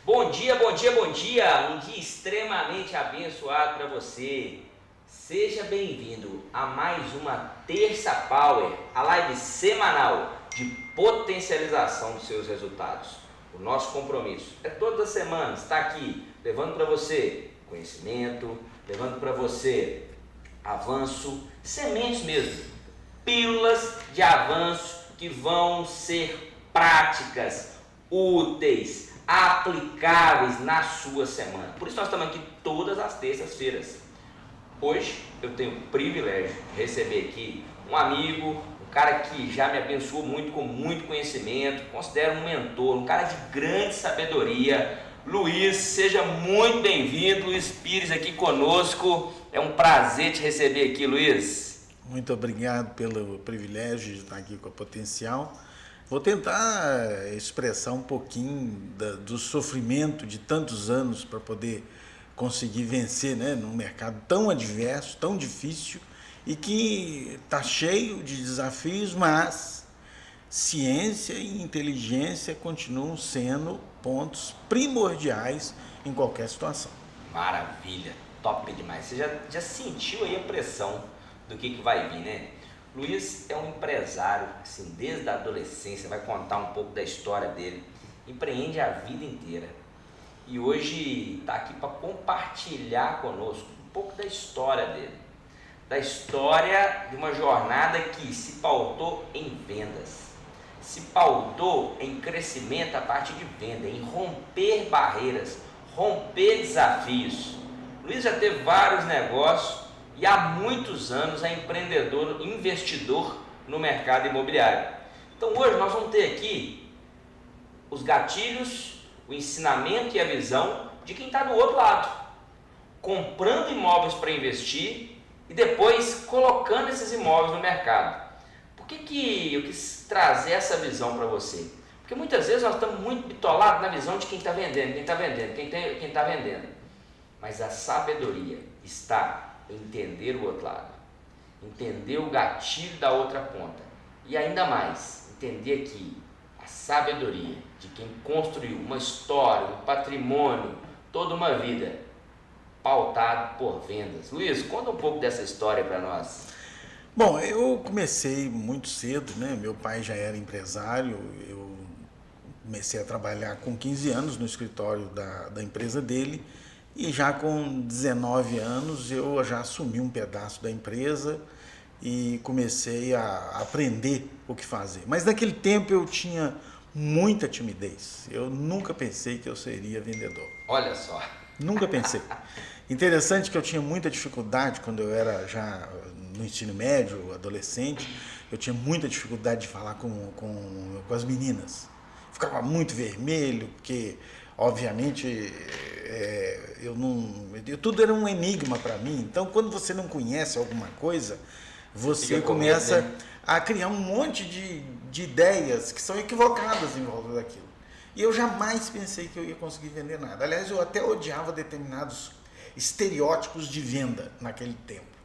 Bom dia, bom dia, bom dia! Um dia extremamente abençoado para você. Seja bem-vindo a mais uma Terça Power, a live semanal de potencialização dos seus resultados. O nosso compromisso é todas as semanas estar aqui levando para você conhecimento, levando para você avanço, sementes mesmo, pílulas de avanço que vão ser práticas, úteis, aplicáveis na sua semana. Por isso nós estamos aqui todas as terças-feiras. Hoje eu tenho o privilégio de receber aqui um amigo, um cara que já me abençoou muito, com muito conhecimento, considero um mentor, um cara de grande sabedoria. Luiz, seja muito bem-vindo, Luiz Pires aqui conosco. É um prazer te receber aqui, Luiz. Muito obrigado pelo privilégio de estar aqui com a Potencial. Vou tentar expressar um pouquinho do sofrimento de tantos anos para poder conseguir vencer, né, num mercado tão adverso, tão difícil e que está cheio de desafios, mas ciência e inteligência continuam sendo pontos primordiais em qualquer situação. Maravilha, top demais. Você já sentiu aí a pressão do que vai vir, né? Luiz é um empresário, assim, desde a adolescência, vai contar um pouco da história dele, empreende a vida inteira e hoje está aqui para compartilhar conosco um pouco da história dele, da história de uma jornada que se pautou em vendas, se pautou em crescimento a partir de venda, em romper barreiras, romper desafios. Luiz já teve vários negócios e há muitos anos é empreendedor, investidor no mercado imobiliário. Então hoje nós vamos ter aqui os gatilhos, o ensinamento e a visão de quem está do outro lado, comprando imóveis para investir e depois colocando esses imóveis no mercado. Por que eu quis trazer essa visão para você? Porque muitas vezes nós estamos muito bitolados na visão de quem está vendendo, quem está vendendo. Mas a sabedoria está em entender o outro lado, entender o gatilho da outra ponta e ainda mais, entender que a sabedoria de quem construiu uma história, um patrimônio, toda uma vida pautado por vendas. Luiz, conta um pouco dessa história para nós. Bom, eu comecei muito cedo, né? Meu pai já era empresário, eu comecei a trabalhar com 15 anos no escritório da empresa dele e já com 19 anos eu já assumi um pedaço da empresa e comecei a aprender o que fazer. Mas naquele tempo eu tinha muita timidez, eu nunca pensei que eu seria vendedor. Olha só. Nunca pensei. Interessante que eu tinha muita dificuldade quando eu era já no ensino médio, adolescente, eu tinha muita dificuldade de falar com as meninas. Ficava muito vermelho, porque obviamente tudo era um enigma para mim. Então quando você não conhece alguma coisa, você começa a criar um monte de ideias que são equivocadas em volta daquilo. E eu jamais pensei que eu ia conseguir vender nada. Aliás, eu até odiava determinados estereótipos de venda naquele tempo.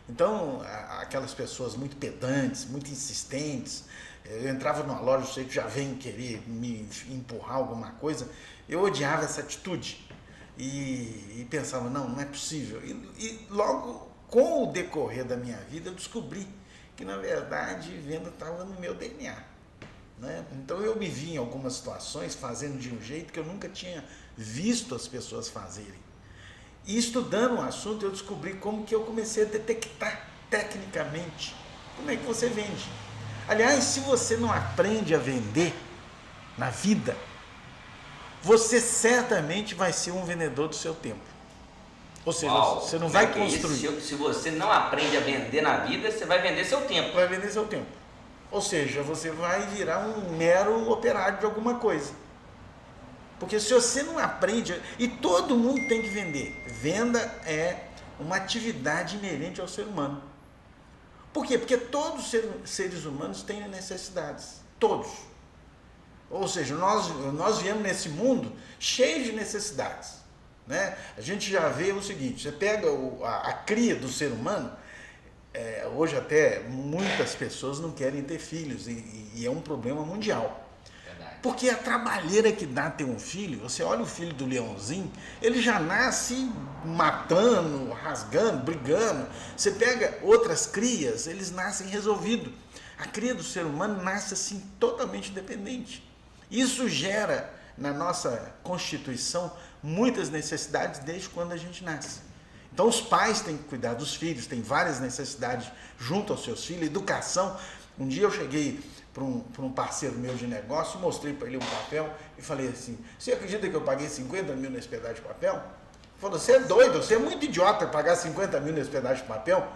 Então, aquelas pessoas muito pedantes, muito insistentes, eu entrava numa loja, eu sei que já vem querer me empurrar alguma coisa, eu odiava essa atitude e pensava, não é possível. E logo, com o decorrer da minha vida, eu descobri que, na verdade, venda estava no meu DNA. Né? Então eu me vi em algumas situações fazendo de um jeito que eu nunca tinha visto as pessoas fazerem. E estudando o assunto eu descobri como que eu comecei a detectar tecnicamente como é que você vende. Aliás, se você não aprende a vender na vida, você certamente vai ser um vendedor do seu tempo. Ou seja, você não vai construir. Se você não aprende a vender na vida, você vai vender seu tempo. Vai vender seu tempo. Ou seja, você vai virar um mero operário de alguma coisa. Porque se você não aprende, e todo mundo tem que vender. Venda é uma atividade inerente ao ser humano. Por quê? Porque todos os seres humanos têm necessidades. Todos. Ou seja, nós viemos nesse mundo cheio de necessidades. Né? A gente já vê o seguinte, você pega a cria do ser humano, hoje até muitas pessoas não querem ter filhos e é um problema mundial. Verdade. Porque a trabalheira que dá ter um filho, você olha o filho do leãozinho, ele já nasce matando, rasgando, brigando. Você pega outras crias, eles nascem resolvidos. A cria do ser humano nasce assim totalmente independente. Isso gera na nossa Constituição muitas necessidades desde quando a gente nasce. Então os pais têm que cuidar dos filhos, têm várias necessidades junto aos seus filhos, educação. Um dia eu cheguei para um parceiro meu de negócio, mostrei para ele um papel e falei assim, você acredita que eu paguei 50 mil nesse pedaço de papel? Ele falou, você é doido, você é muito idiota pagar 50 mil nesse pedaço de papel.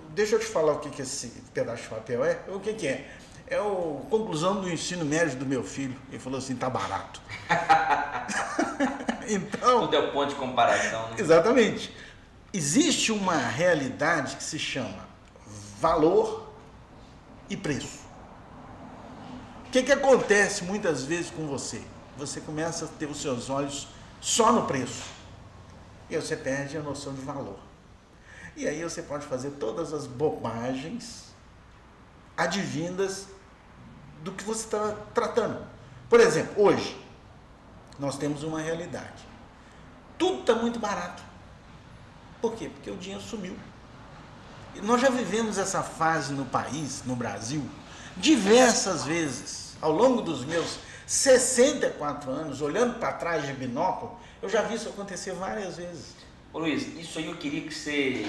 Deixa eu te falar o que esse pedaço de papel é. O que é? É a conclusão do ensino médio do meu filho. Ele falou assim, tá barato. Então, tudo é o ponto de comparação, né? Exatamente. Existe uma realidade que se chama valor e preço. O que acontece muitas vezes com você? Você começa a ter os seus olhos só no preço. E aí você perde a noção de valor. E aí você pode fazer todas as bobagens advindas do que você está tratando. Por exemplo, hoje, nós temos uma realidade. Tudo está muito barato. Por quê? Porque o dinheiro sumiu. E nós já vivemos essa fase no país, no Brasil, diversas vezes. Ao longo dos meus 64 anos, olhando para trás de binóculo, eu já vi isso acontecer várias vezes. Ô Luiz, isso aí eu queria que você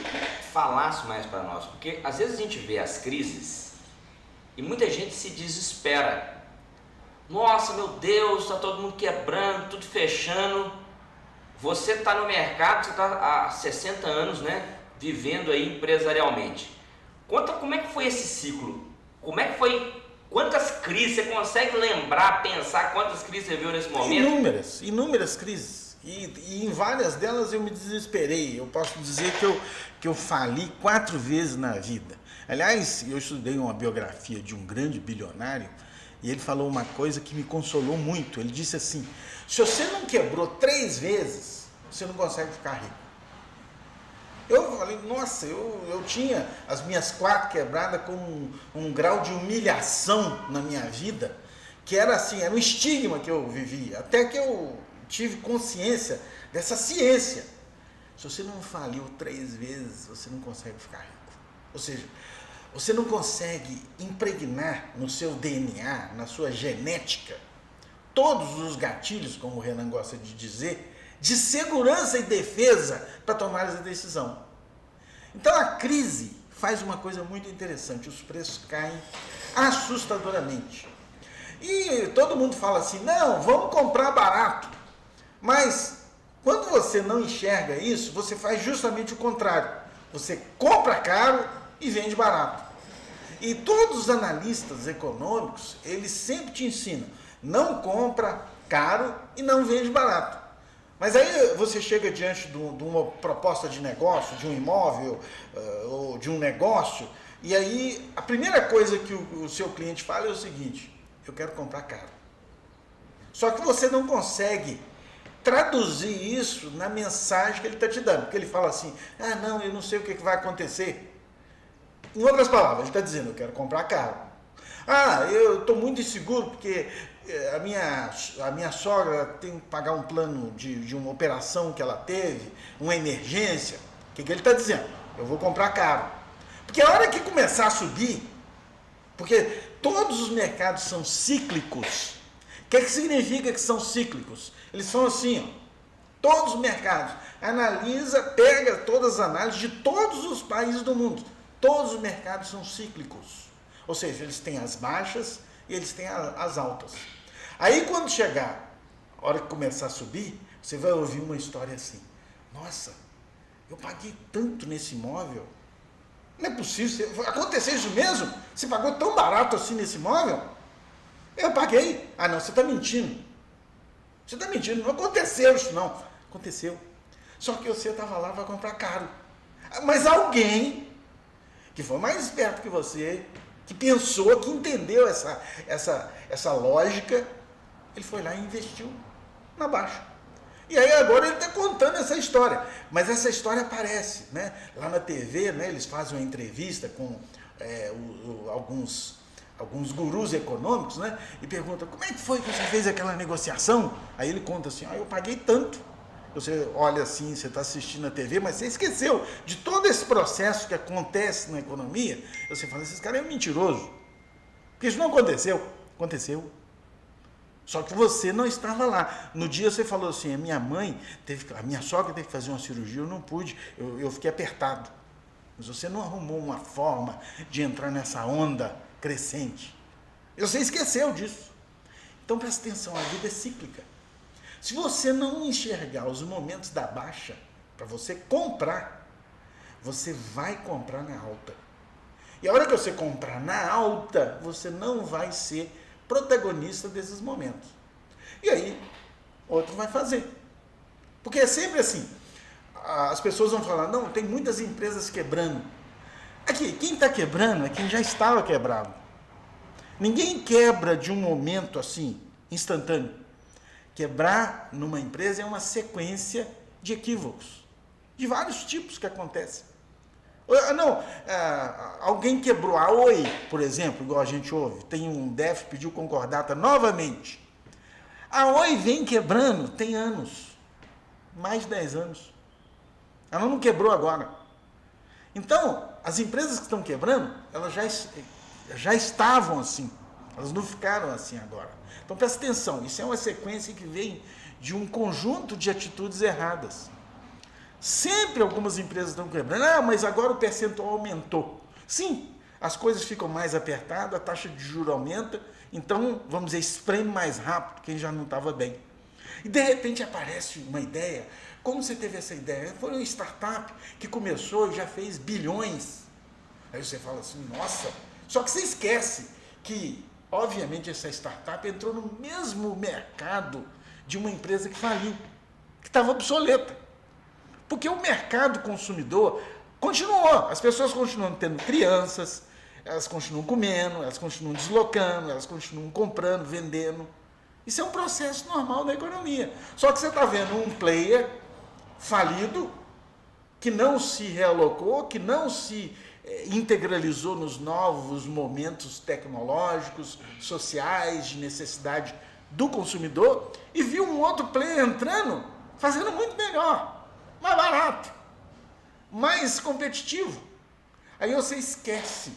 falasse mais para nós, porque às vezes a gente vê as crises e muita gente se desespera. Nossa, meu Deus, está todo mundo quebrando, tudo fechando. Você está no mercado, você está há 60 anos, né, vivendo aí empresarialmente. Conta como é que foi esse ciclo, como é que foi, quantas crises, você consegue lembrar, pensar quantas crises você viu nesse momento? Inúmeras crises. E em várias delas eu me desesperei. Eu posso dizer que eu fali 4 vezes na vida. Aliás, eu estudei uma biografia de um grande bilionário e ele falou uma coisa que me consolou muito. Ele disse assim, se você não quebrou 3 vezes, você não consegue ficar rico. Eu falei, nossa, eu tinha as minhas 4 quebradas com um grau de humilhação na minha vida, que era assim, era um estigma que eu vivia, até que eu tive consciência dessa ciência. Se você não faliu 3 vezes, você não consegue ficar rico. Ou seja, você não consegue impregnar no seu DNA, na sua genética, todos os gatilhos, como o Renan gosta de dizer, de segurança e defesa para tomar essa decisão. Então a crise faz uma coisa muito interessante, os preços caem assustadoramente. E todo mundo fala assim, não, vamos comprar barato. Mas quando você não enxerga isso, você faz justamente o contrário. Você compra caro e vende barato. E todos os analistas econômicos, eles sempre te ensinam, não compra caro e não vende barato. Mas aí você chega diante de uma proposta de negócio, de um imóvel ou de um negócio, e aí a primeira coisa que o seu cliente fala é o seguinte, eu quero comprar caro. Só que você não consegue traduzir isso na mensagem que ele está te dando, porque ele fala assim, ah não, eu não sei o que vai acontecer. Em outras palavras, ele está dizendo, eu quero comprar caro. Ah, eu estou muito inseguro porque a minha sogra tem que pagar um plano de uma operação que ela teve, uma emergência. O que ele está dizendo? Eu vou comprar caro. Porque a hora que começar a subir, porque todos os mercados são cíclicos. O que significa que são cíclicos? Eles são assim, ó, todos os mercados. Analisa, pega todas as análises de todos os países do mundo. Todos os mercados são cíclicos. Ou seja, eles têm as baixas e eles têm as altas. Aí quando chegar a hora que começar a subir, você vai ouvir uma história assim. Nossa, eu paguei tanto nesse imóvel. Não é possível. Aconteceu isso mesmo? Você pagou tão barato assim nesse imóvel? Eu paguei. Ah não, você está mentindo. Você está mentindo, não aconteceu isso não. Aconteceu. Só que você estava lá para comprar caro. Mas alguém que foi mais esperto que você, que pensou, que entendeu essa lógica, ele foi lá e investiu na baixa. E aí agora ele está contando essa história. Mas essa história aparece, né? Lá na TV, né, eles fazem uma entrevista com alguns alguns gurus econômicos, né? E pergunta, como é que foi que você fez aquela negociação? Aí ele conta assim, eu paguei tanto. Você olha assim, você está assistindo a TV, mas você esqueceu de todo esse processo que acontece na economia. Você fala, esse cara é um mentiroso. Porque isso não aconteceu. Aconteceu. Só que você não estava lá. No dia você falou assim, a minha sogra teve que fazer uma cirurgia, eu não pude, eu fiquei apertado. Mas você não arrumou uma forma de entrar nessa onda crescente. Você esqueceu disso. Então presta atenção, a vida é cíclica. Se você não enxergar os momentos da baixa para você comprar, você vai comprar na alta. E a hora que você comprar na alta, você não vai ser protagonista desses momentos. E aí, outro vai fazer. Porque é sempre assim. As pessoas vão falar, não, tem muitas empresas quebrando. Aqui, quem está quebrando é quem já estava quebrado. Ninguém quebra de um momento assim, instantâneo. Quebrar numa empresa é uma sequência de equívocos, de vários tipos que acontecem. Alguém quebrou a Oi, por exemplo, igual a gente ouve, tem um DEF, pediu concordata novamente. A Oi vem quebrando, tem anos, mais de 10 anos. Ela não quebrou agora. Então, as empresas que estão quebrando, elas já estavam assim, elas não ficaram assim agora. Então presta atenção, isso é uma sequência que vem de um conjunto de atitudes erradas. Sempre algumas empresas estão quebrando, mas agora o percentual aumentou. Sim, as coisas ficam mais apertadas, a taxa de juros aumenta, então, vamos dizer, espreme mais rápido quem já não estava bem. E de repente aparece uma ideia. Como você teve essa ideia? Foi uma startup que começou e já fez bilhões. Aí você fala assim, nossa, só que você esquece que, obviamente, essa startup entrou no mesmo mercado de uma empresa que faliu, que estava obsoleta. Porque o mercado consumidor continuou, as pessoas continuam tendo crianças, elas continuam comendo, elas continuam deslocando, elas continuam comprando, vendendo. Isso é um processo normal da economia. Só que você está vendo um player falido, que não se realocou, que não se integralizou nos novos momentos tecnológicos, sociais, de necessidade do consumidor, e viu um outro player entrando, fazendo muito melhor, mais barato, mais competitivo. Aí você esquece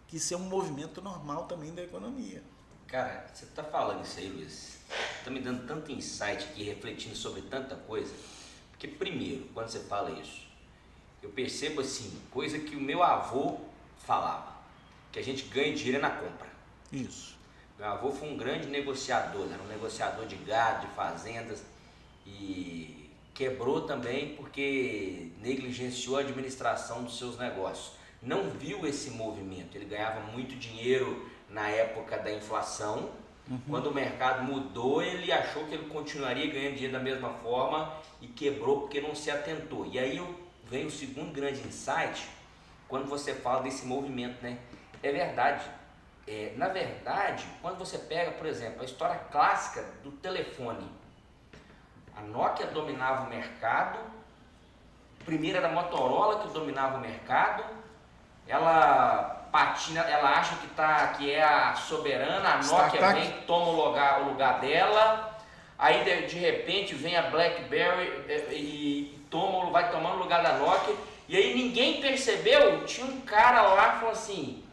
que isso é um movimento normal também da economia. Cara, você está falando isso aí, Luiz, está me dando tanto insight aqui, refletindo sobre tanta coisa, porque primeiro, quando você fala isso, eu percebo assim, coisa que o meu avô falava, que a gente ganha dinheiro na compra. Isso. Meu avô foi um grande negociador, era um negociador de gado, de fazendas, e quebrou também porque negligenciou a administração dos seus negócios. Não viu esse movimento, ele ganhava muito dinheiro na época da inflação. Quando o mercado mudou, ele achou que ele continuaria ganhando dinheiro da mesma forma e quebrou porque não se atentou. E aí vem o segundo grande insight, quando você fala desse movimento, né? É verdade. Na verdade, quando você pega, por exemplo, a história clássica do telefone, a Nokia dominava o mercado, primeiro era a Motorola que dominava o mercado, ela patina, ela acha que é a soberana, a Nokia vem, toma o lugar dela, aí de repente vem a BlackBerry e vai tomando o lugar da Nokia, e aí ninguém percebeu, tinha um cara lá que falou assim,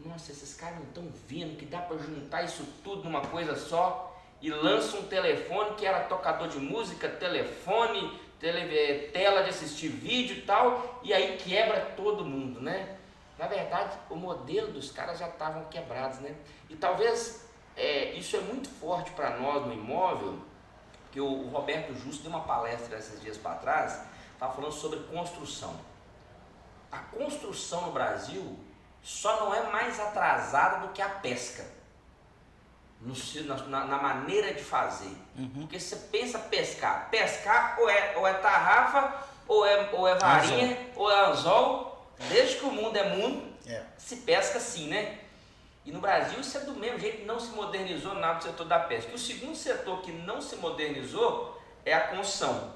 nossa, esses caras não estão vendo que dá para juntar isso tudo numa coisa só, e lança um telefone que era tocador de música, telefone, tela de assistir vídeo e tal, e aí quebra todo mundo, né? Na verdade, o modelo dos caras já estavam quebrados, né? E talvez isso é muito forte para nós no imóvel, que o Roberto Justo deu uma palestra esses dias para trás, estava falando sobre construção. A construção no Brasil só não é mais atrasada do que a pesca, na maneira de fazer. Porque se você pensa pescar ou é tarrafa, ou é varinha, ou é anzol. Desde que o mundo é mundo, se pesca assim, né? E no Brasil isso é do mesmo jeito, não se modernizou nada do setor da pesca. E o segundo setor que não se modernizou é a construção.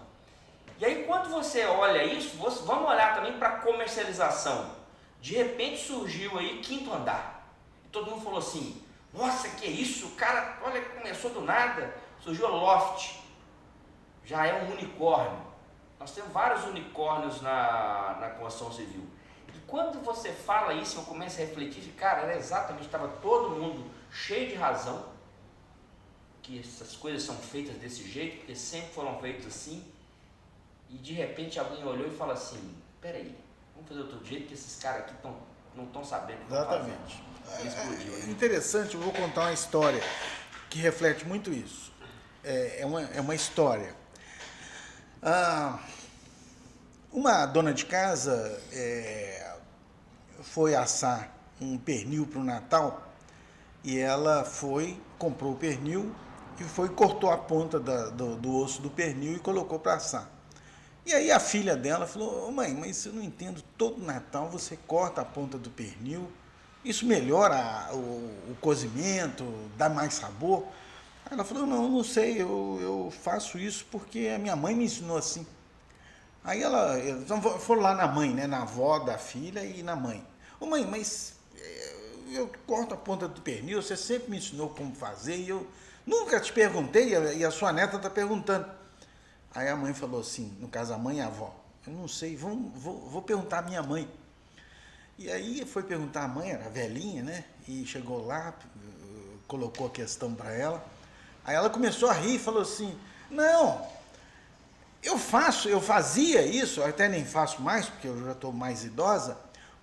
E aí quando você olha isso, vamos olhar também para a comercialização. De repente surgiu aí quinto andar. todo mundo falou assim, nossa, que é isso? O cara, olha, começou do nada, surgiu a Loft, já é um unicórnio. Nós temos vários unicórnios na construção civil. E quando você fala isso, eu começo a refletir, cara, era exatamente, estava todo mundo cheio de razão, que essas coisas são feitas desse jeito, porque sempre foram feitas assim, e de repente alguém olhou e falou assim, peraí, vamos fazer outro jeito, que esses caras aqui não estão sabendo o que estão fazendo. Explodiu, né? Interessante, eu vou contar uma história que reflete muito isso. É uma história. Uma dona de casa foi assar um pernil para o Natal e ela comprou o pernil e cortou a ponta do osso do pernil e colocou para assar. E aí a filha dela falou, mãe, mas eu não entendo, todo Natal você corta a ponta do pernil, isso melhora o cozimento, dá mais sabor? Ela falou, não sei, eu faço isso porque a minha mãe me ensinou assim. Aí então foram lá na mãe, né, na avó da filha e na mãe. Ô mãe, mas eu corto a ponta do pernil, você sempre me ensinou como fazer e eu nunca te perguntei e a sua neta está perguntando. Aí a mãe falou assim, no caso a mãe e a avó, eu não sei, vou perguntar à minha mãe. E aí foi perguntar à mãe, era velhinha, né, e chegou lá, colocou a questão para ela. Aí ela começou a rir e falou assim, não, eu fazia isso, eu até nem faço mais, porque eu já estou mais idosa,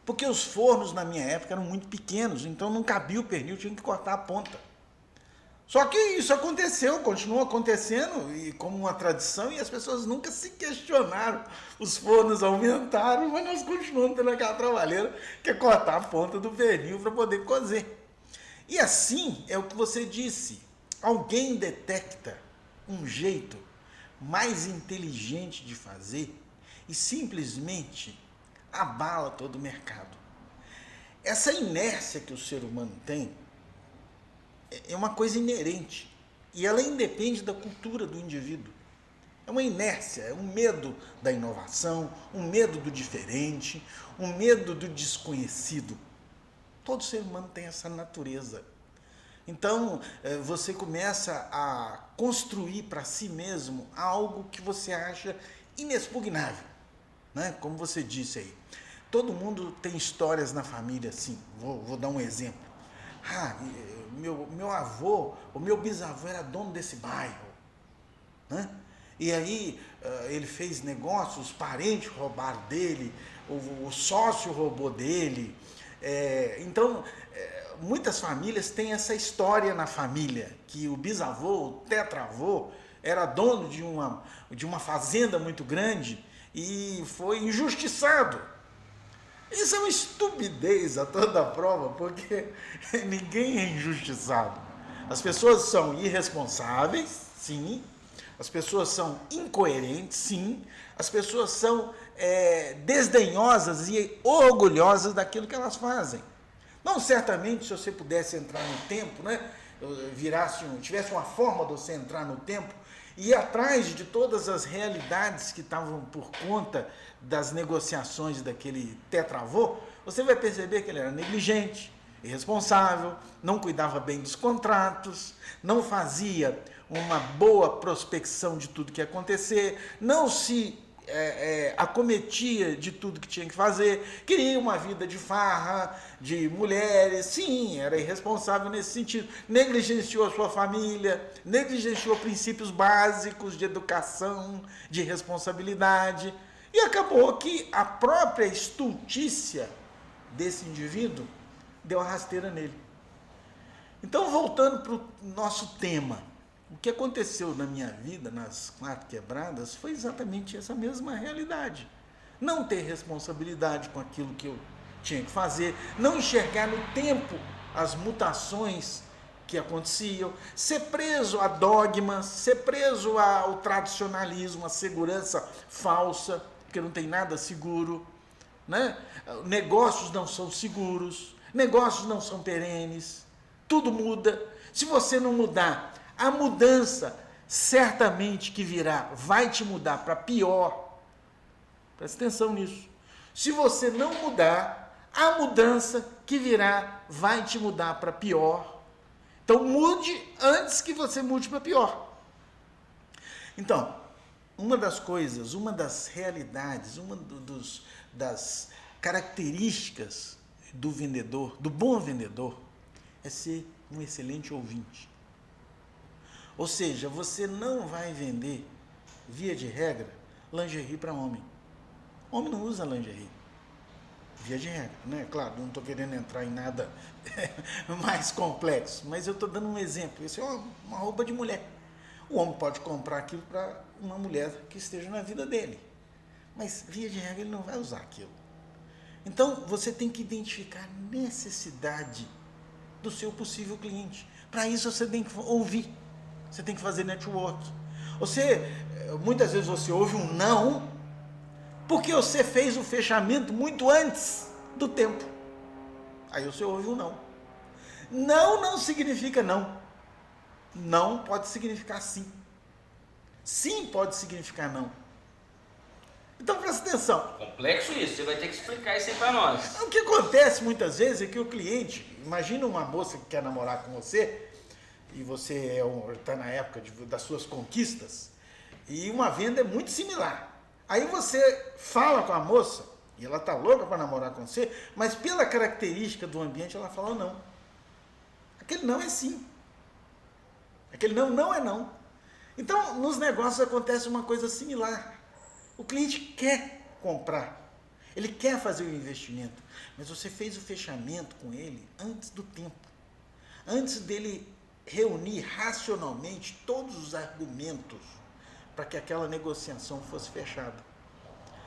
porque os fornos na minha época eram muito pequenos, então não cabia o pernil, tinha que cortar a ponta. Só que isso aconteceu, continuou acontecendo, e como uma tradição, e as pessoas nunca se questionaram. Os fornos aumentaram, mas nós continuamos tendo aquela trabalheira, que é cortar a ponta do pernil para poder cozer. E assim é o que você disse, alguém detecta um jeito mais inteligente de fazer e simplesmente abala todo o mercado. Essa inércia que o ser humano tem é uma coisa inerente e ela independe da cultura do indivíduo. É uma inércia, é um medo da inovação, um medo do diferente, um medo do desconhecido. Todo ser humano tem essa natureza. Então, você começa a construir para si mesmo algo que você acha inexpugnável, né? Como você disse aí. Todo mundo tem histórias na família assim. Vou dar um exemplo. Meu avô, o meu bisavô era dono desse bairro, né? E aí ele fez negócios, os parentes roubaram dele, o sócio roubou dele. Então, muitas famílias têm essa história na família, que o bisavô, o tetravô, era dono de uma fazenda muito grande e foi injustiçado. Isso é uma estupidez a toda prova, porque ninguém é injustiçado. As pessoas são irresponsáveis, sim. As pessoas são incoerentes, sim. As pessoas são desdenhosas e orgulhosas daquilo que elas fazem. Não, certamente, se você pudesse entrar no tempo, né, tivesse uma forma de você entrar no tempo e ir atrás de todas as realidades que estavam por conta das negociações daquele tetravô, você vai perceber que ele era negligente, irresponsável, não cuidava bem dos contratos, não fazia uma boa prospecção de tudo que ia acontecer, não se acometia de tudo que tinha que fazer, queria uma vida de farra, de mulheres, sim, era irresponsável nesse sentido, negligenciou a sua família, negligenciou princípios básicos de educação, de responsabilidade, e acabou que a própria estultícia desse indivíduo deu a rasteira nele. Então, voltando para o nosso tema, o que aconteceu na minha vida, nas 4 quebradas, foi exatamente essa mesma realidade. Não ter responsabilidade com aquilo que eu tinha que fazer, não enxergar no tempo as mutações que aconteciam, ser preso a dogmas, ser preso ao tradicionalismo, à segurança falsa, porque não tem nada seguro, né? Negócios não são seguros, negócios não são perenes, tudo muda. Se você não mudar, a mudança certamente que virá vai te mudar para pior. Presta atenção nisso. Se você não mudar, a mudança que virá vai te mudar para pior. Então mude antes que você mude para pior. Então, uma das coisas, uma das realidades, das características do vendedor, do bom vendedor, é ser um excelente ouvinte. Ou seja, você não vai vender, via de regra, lingerie para homem. Homem não usa lingerie. Via de regra, né? Claro, não estou querendo entrar em nada mais complexo, mas eu estou dando um exemplo. Isso é uma roupa de mulher. O homem pode comprar aquilo para uma mulher que esteja na vida dele. Mas, via de regra, ele não vai usar aquilo. Então, você tem que identificar a necessidade do seu possível cliente. Para isso, você tem que ouvir. Você tem que fazer network. Muitas vezes você ouve um não, porque você fez o fechamento muito antes do tempo. Aí você ouve um não. Não significa não. Não pode significar sim. Sim pode significar não. Então presta atenção. Complexo isso, você vai ter que explicar isso aí para nós. O que acontece muitas vezes é que o cliente, imagina uma moça que quer namorar com você, e você está na época das suas conquistas, e uma venda é muito similar. Aí você fala com a moça, e ela está louca para namorar com você, mas pela característica do ambiente ela fala não. Aquele não é sim. Aquele não é não. Então, nos negócios acontece uma coisa similar. O cliente quer comprar, ele quer fazer o investimento, mas você fez o fechamento com ele antes do tempo, antes dele reunir racionalmente todos os argumentos para que aquela negociação fosse fechada.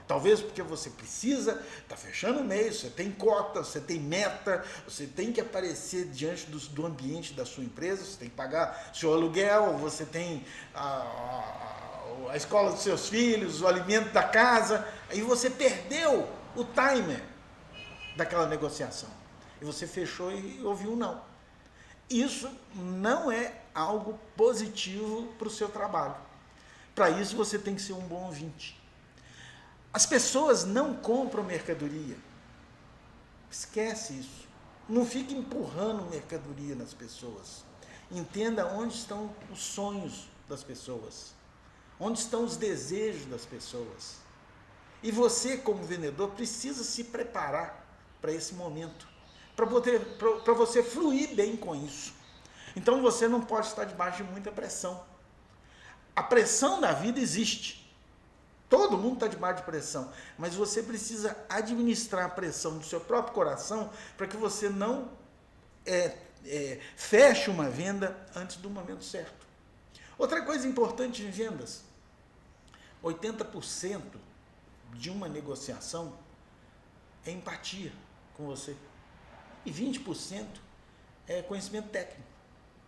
Talvez porque você precisa, está fechando o mês, você tem cota, você tem meta, você tem que aparecer diante do ambiente da sua empresa, você tem que pagar seu aluguel, você tem a escola dos seus filhos, o alimento da casa, aí você perdeu o timer daquela negociação. E você fechou e ouviu um não. Isso não é algo positivo para o seu trabalho. Para isso você tem que ser um bom ouvinte. As pessoas não compram mercadoria. Esquece isso. Não fique empurrando mercadoria nas pessoas. Entenda onde estão os sonhos das pessoas. Onde estão os desejos das pessoas. E você, como vendedor, precisa se preparar para esse momento. Para você fluir bem com isso. Então você não pode estar debaixo de muita pressão. A pressão da vida existe. Todo mundo está debaixo de pressão, mas você precisa administrar a pressão do seu próprio coração para que você não feche uma venda antes do momento certo. Outra coisa importante em vendas, 80% de uma negociação é empatia com você e 20% é conhecimento técnico.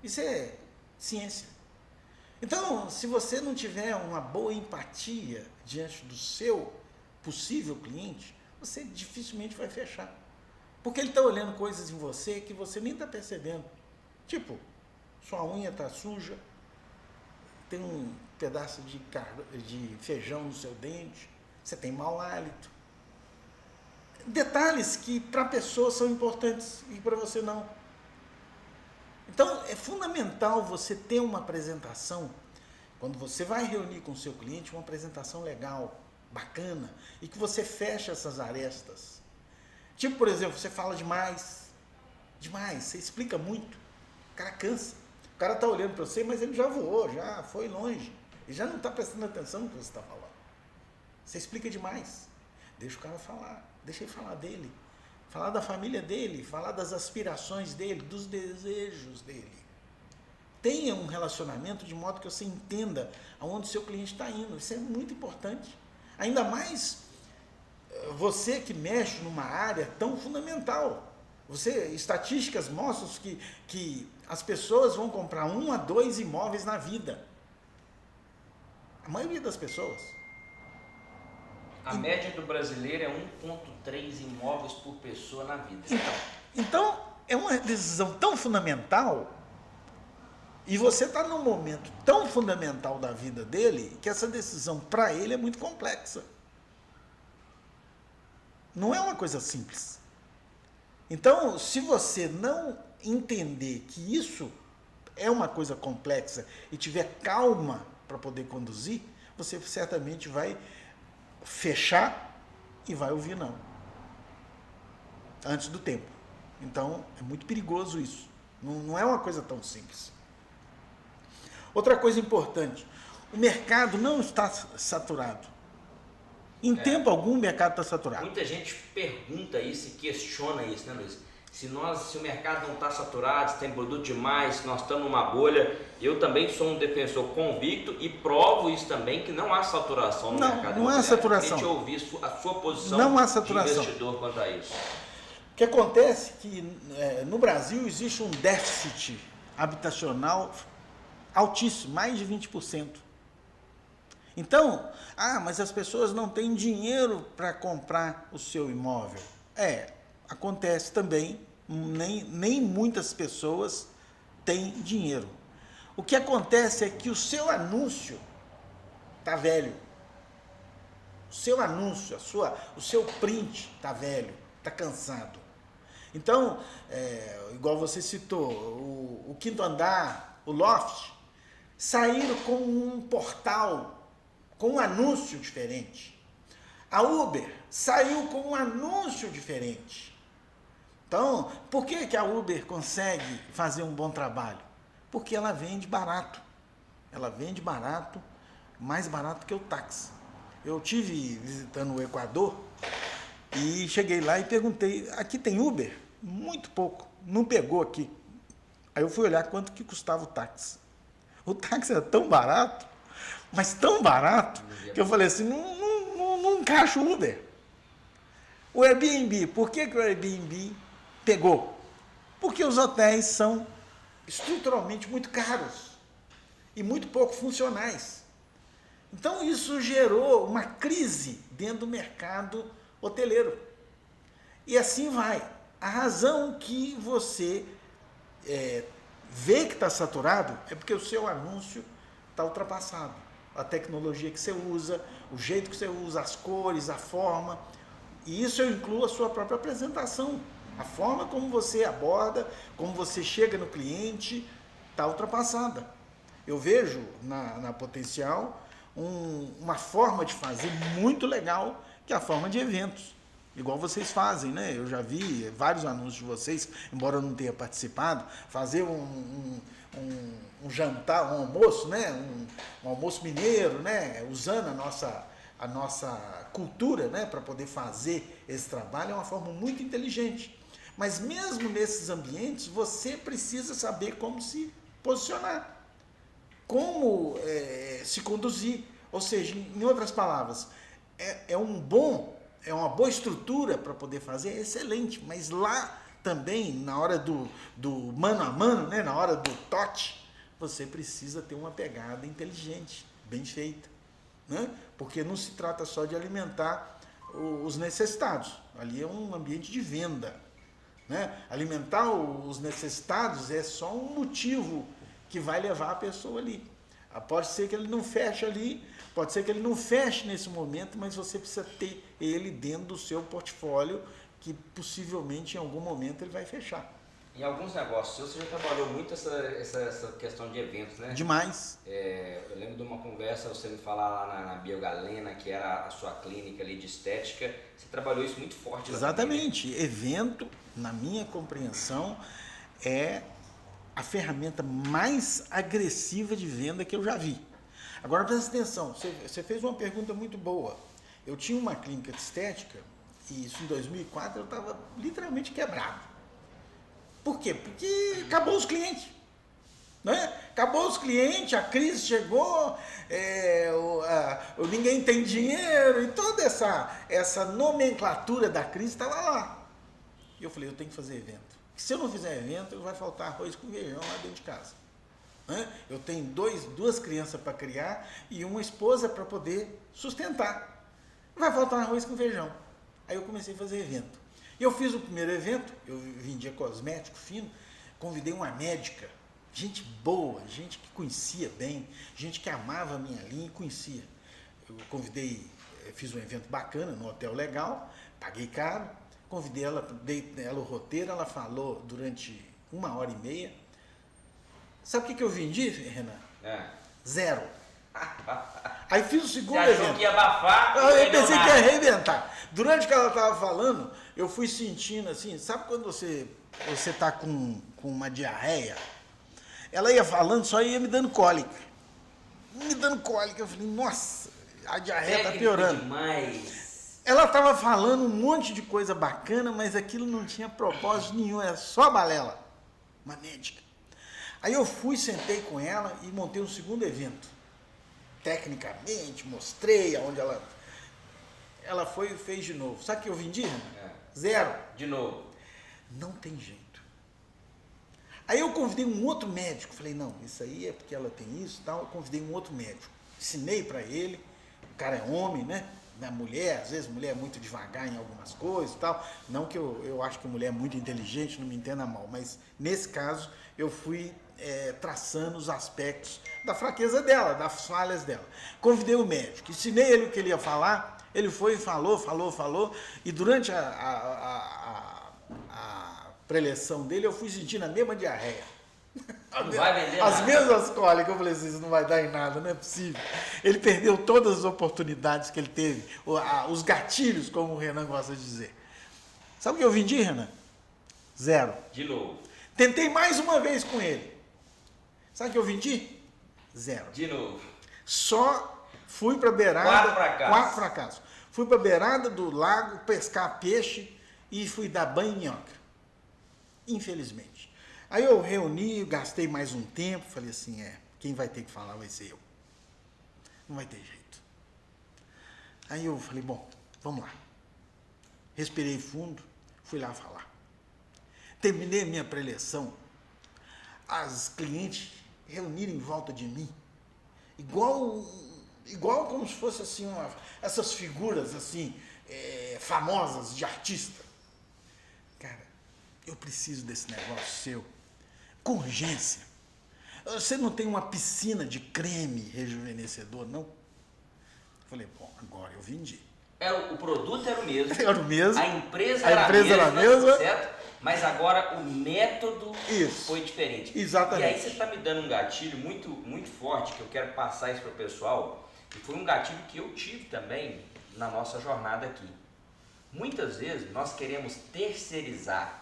Isso é ciência. Então, se você não tiver uma boa empatia diante do seu possível cliente, você dificilmente vai fechar. Porque ele está olhando coisas em você que você nem está percebendo. Tipo, sua unha está suja, tem um pedaço de feijão no seu dente, você tem mau hálito. Detalhes que para a pessoa são importantes e para você não. Então, é fundamental você ter uma apresentação, quando você vai reunir com o seu cliente, uma apresentação legal, bacana, e que você feche essas arestas. Tipo, por exemplo, você fala demais, você explica muito, o cara cansa. O cara está olhando para você, mas ele já voou, já foi longe, ele já não está prestando atenção no que você está falando. Você explica demais, deixa o cara falar, deixa ele falar dele. Falar da família dele, falar das aspirações dele, dos desejos dele. Tenha um relacionamento de modo que você entenda aonde o seu cliente está indo. Isso é muito importante. Ainda mais você que mexe numa área tão fundamental. Estatísticas mostram que as pessoas vão comprar 1 a 2 imóveis na vida. A maioria das pessoas. A média do brasileiro é 1,3 imóveis por pessoa na vida. Então, é uma decisão tão fundamental, e você está num momento tão fundamental da vida dele, que essa decisão para ele é muito complexa. Não é uma coisa simples. Então, se você não entender que isso é uma coisa complexa e tiver calma para poder conduzir, você certamente vai fechar e vai ouvir não. Antes do tempo. Então, é muito perigoso isso. Não é uma coisa tão simples. Outra coisa importante, o mercado não está saturado. Em tempo algum o mercado está saturado. Muita gente pergunta isso e questiona isso, né, Luiz? Se o mercado não está saturado, se tem produto demais, se nós estamos numa bolha, eu também sou um defensor convicto e provo isso também, que não há saturação no mercado. Não há saturação. A gente ouvir a sua posição não há saturação. de investidor quanto a isso. O que acontece é que no Brasil existe um déficit habitacional altíssimo, mais de 20%. Então, mas as pessoas não têm dinheiro para comprar o seu imóvel. Acontece também, nem muitas pessoas têm dinheiro. O que acontece é que o seu anúncio está velho. O seu anúncio, o seu print está velho, está cansado. Então, igual você citou, o Quinto Andar, o Loft, saíram com um portal com um anúncio diferente. A Uber saiu com um anúncio diferente. Então, por que a Uber consegue fazer um bom trabalho? Porque ela vende barato. Ela vende barato, mais barato que o táxi. Eu tive visitando o Equador e cheguei lá e perguntei, aqui tem Uber? Muito pouco, não pegou aqui. Aí eu fui olhar quanto que custava o táxi. O táxi era tão barato, mas tão barato, que eu falei assim, não encaixa o Uber. O Airbnb, por que o Airbnb pegou? Porque os hotéis são estruturalmente muito caros e muito pouco funcionais. Então isso gerou uma crise dentro do mercado hoteleiro. E assim vai. A razão que você vê que está saturado é porque o seu anúncio está ultrapassado. A tecnologia que você usa, o jeito que você usa, as cores, a forma. E isso eu incluo a sua própria apresentação. A forma como você aborda, como você chega no cliente, está ultrapassada. Eu vejo na Potencial uma forma de fazer muito legal, que é a forma de eventos. Igual vocês fazem, né? Eu já vi vários anúncios de vocês, embora eu não tenha participado, fazer um jantar, um almoço, né? Um almoço mineiro, né? Usando a nossa cultura, né? Para poder fazer esse trabalho, é uma forma muito inteligente. Mas mesmo nesses ambientes, você precisa saber como se posicionar, como se conduzir. Ou seja, em outras palavras, é uma boa estrutura para poder fazer, é excelente, mas lá também, na hora do mano a mano, né, na hora do toque, você precisa ter uma pegada inteligente, bem feita, né? Porque não se trata só de alimentar os necessitados, ali é um ambiente de venda, né? Alimentar os necessitados é só um motivo que vai levar a pessoa ali. Pode ser que ele não feche ali, pode ser que ele não feche nesse momento, mas você precisa ter ele dentro do seu portfólio, que possivelmente em algum momento ele vai fechar. Em alguns negócios, você já trabalhou muito essa questão de eventos, né? Demais. Eu lembro de uma conversa, você me falar lá na Biogalena, que era a sua clínica ali de estética, você trabalhou isso muito forte lá. Exatamente. Também, né? Evento, na minha compreensão, é a ferramenta mais agressiva de venda que eu já vi. Agora presta atenção, você fez uma pergunta muito boa. Eu tinha uma clínica de estética, e isso em 2004 eu estava literalmente quebrado. Por quê? Porque acabou os clientes. Né? Acabou os clientes, a crise chegou, ninguém tem dinheiro, e toda essa nomenclatura da crise estava lá. E eu falei, eu tenho que fazer evento. Se eu não fizer evento, vai faltar arroz com feijão lá dentro de casa. Né? Eu tenho duas crianças para criar e uma esposa para poder sustentar. Vai faltar arroz com feijão. Aí eu comecei a fazer evento. E eu fiz o primeiro evento, eu vendia cosmético fino, convidei uma médica, gente boa, gente que conhecia bem, gente que amava a minha linha e conhecia. Eu fiz um evento bacana, num hotel legal, paguei caro, convidei ela, dei ela o roteiro, ela falou durante 1h30. Sabe o que eu vendi, Renan? Zero. Aí fiz o segundo Você achou evento. que ia abafar? Eu pensei que ia arrebentar. Durante que ela estava falando, eu fui sentindo assim, sabe quando você tá com uma diarreia? Ela ia falando, só ia me dando cólica. Eu falei, nossa, a diarreia tá piorando. Demais. Ela estava falando um monte de coisa bacana, mas aquilo não tinha propósito nenhum, era só balela. Uma médica. Aí eu fui, sentei com ela e montei um segundo evento. Tecnicamente, mostrei aonde ela foi e fez de novo. Sabe o que eu vendi? Zero. De novo. Não tem jeito. Aí eu convidei um outro médico. Falei, não, isso aí é porque ela tem isso e tal. Eu convidei um outro médico. Ensinei para ele. O cara é homem, né? Na mulher, às vezes mulher é muito devagar em algumas coisas e tal. Não que eu acho que a mulher é muito inteligente, não me entenda mal. Mas nesse caso eu fui traçando os aspectos da fraqueza dela, das falhas dela. Convidei o médico, ensinei ele o que ele ia falar. Ele foi e falou. E durante a preleção dele, eu fui sentindo a mesma diarreia. Não vai vender As nada. mesmas cólicas. Eu falei assim, isso não vai dar em nada, não é possível. Ele perdeu todas as oportunidades que ele teve, os gatilhos, como o Renan gosta de dizer. Sabe o que eu vendi, Renan? Zero. De novo. Tentei mais uma vez com ele. Sabe o que eu vendi? Zero. De novo. Só fui para beirada. 4 fracassos. Fui para beirada do lago pescar peixe e fui dar banho em minhoca. Infelizmente. Aí eu reuni, gastei mais um tempo, falei assim, quem vai ter que falar vai ser eu. Não vai ter jeito. Aí eu falei, bom, vamos lá. Respirei fundo, fui lá falar. Terminei a minha preleção, as clientes reuniram em volta de mim, igual como se fosse assim, essas figuras assim, famosas de artista. Cara, eu preciso desse negócio seu, com urgência. Você não tem uma piscina de creme rejuvenescedor, não? Falei, bom, agora eu vendi. O produto era o mesmo. Era o mesmo. A empresa era a mesma. Certo? Mas agora o método Isso. foi diferente. Exatamente. E aí você está me dando um gatilho muito, muito forte, que eu quero passar isso para o pessoal, e foi um gatilho que eu tive também na nossa jornada aqui. Muitas vezes nós queremos terceirizar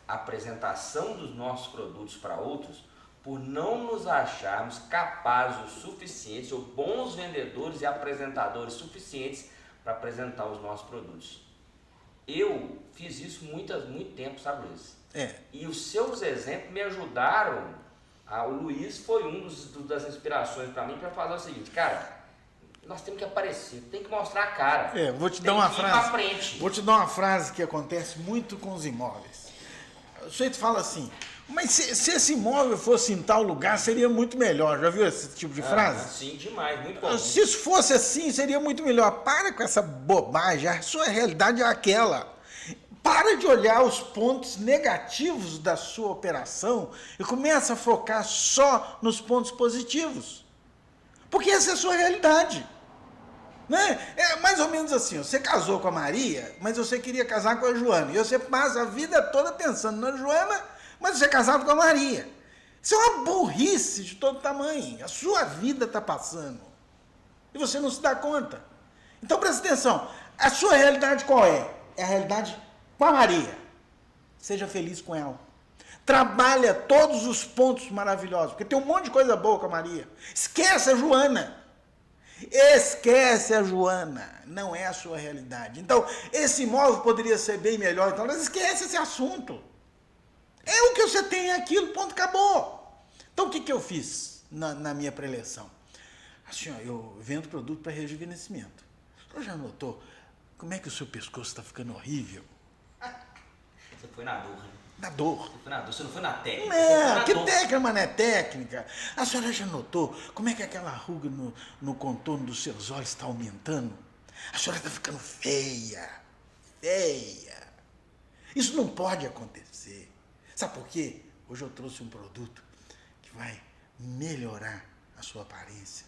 a apresentação dos nossos produtos para outros por não nos acharmos capazes o suficientes ou bons vendedores e apresentadores suficientes para apresentar os nossos produtos. Eu fiz isso muito tempo, sabe, Luiz? E os seus exemplos me ajudaram. O Luiz foi das inspirações para mim para fazer o seguinte, cara, nós temos que aparecer, tem que mostrar a cara. Vou te dar uma frase. Frente. Vou te dar uma frase que acontece muito com os imóveis. O sujeito fala assim, mas se esse imóvel fosse em tal lugar, seria muito melhor. Já viu esse tipo de frase? Sim, demais, muito bom. Se isso fosse assim, seria muito melhor. Para com essa bobagem, a sua realidade é aquela. Para de olhar os pontos negativos da sua operação e começa a focar só nos pontos positivos. Porque essa é a sua realidade. Né? É mais ou menos assim, você casou com a Maria, mas você queria casar com a Joana. E você passa a vida toda pensando na Joana, mas você é casado com a Maria. Isso é uma burrice de todo tamanho. A sua vida está passando. E você não se dá conta. Então presta atenção. A sua realidade qual é? É a realidade com a Maria. Seja feliz com ela. Trabalha todos os pontos maravilhosos. Porque tem um monte de coisa boa com a Maria. Esquece a Joana. Esquece a Joana, não é a sua realidade. Então, esse imóvel poderia ser bem melhor, então, mas esquece esse assunto. É o que você tem, é aquilo, ponto, acabou. Então, o que eu fiz na minha preleção? Assim, ó, eu vendo produto para rejuvenescimento. Você já notou como é que o seu pescoço está ficando horrível? Você foi na dor, né? Na dor. Você foi na dor, você não foi na técnica. Não, que técnica, mas não é técnica. A senhora já notou como é que aquela ruga no contorno dos seus olhos está aumentando? A senhora está ficando feia. Feia. Isso não pode acontecer. Sabe por quê? Hoje eu trouxe um produto que vai melhorar a sua aparência.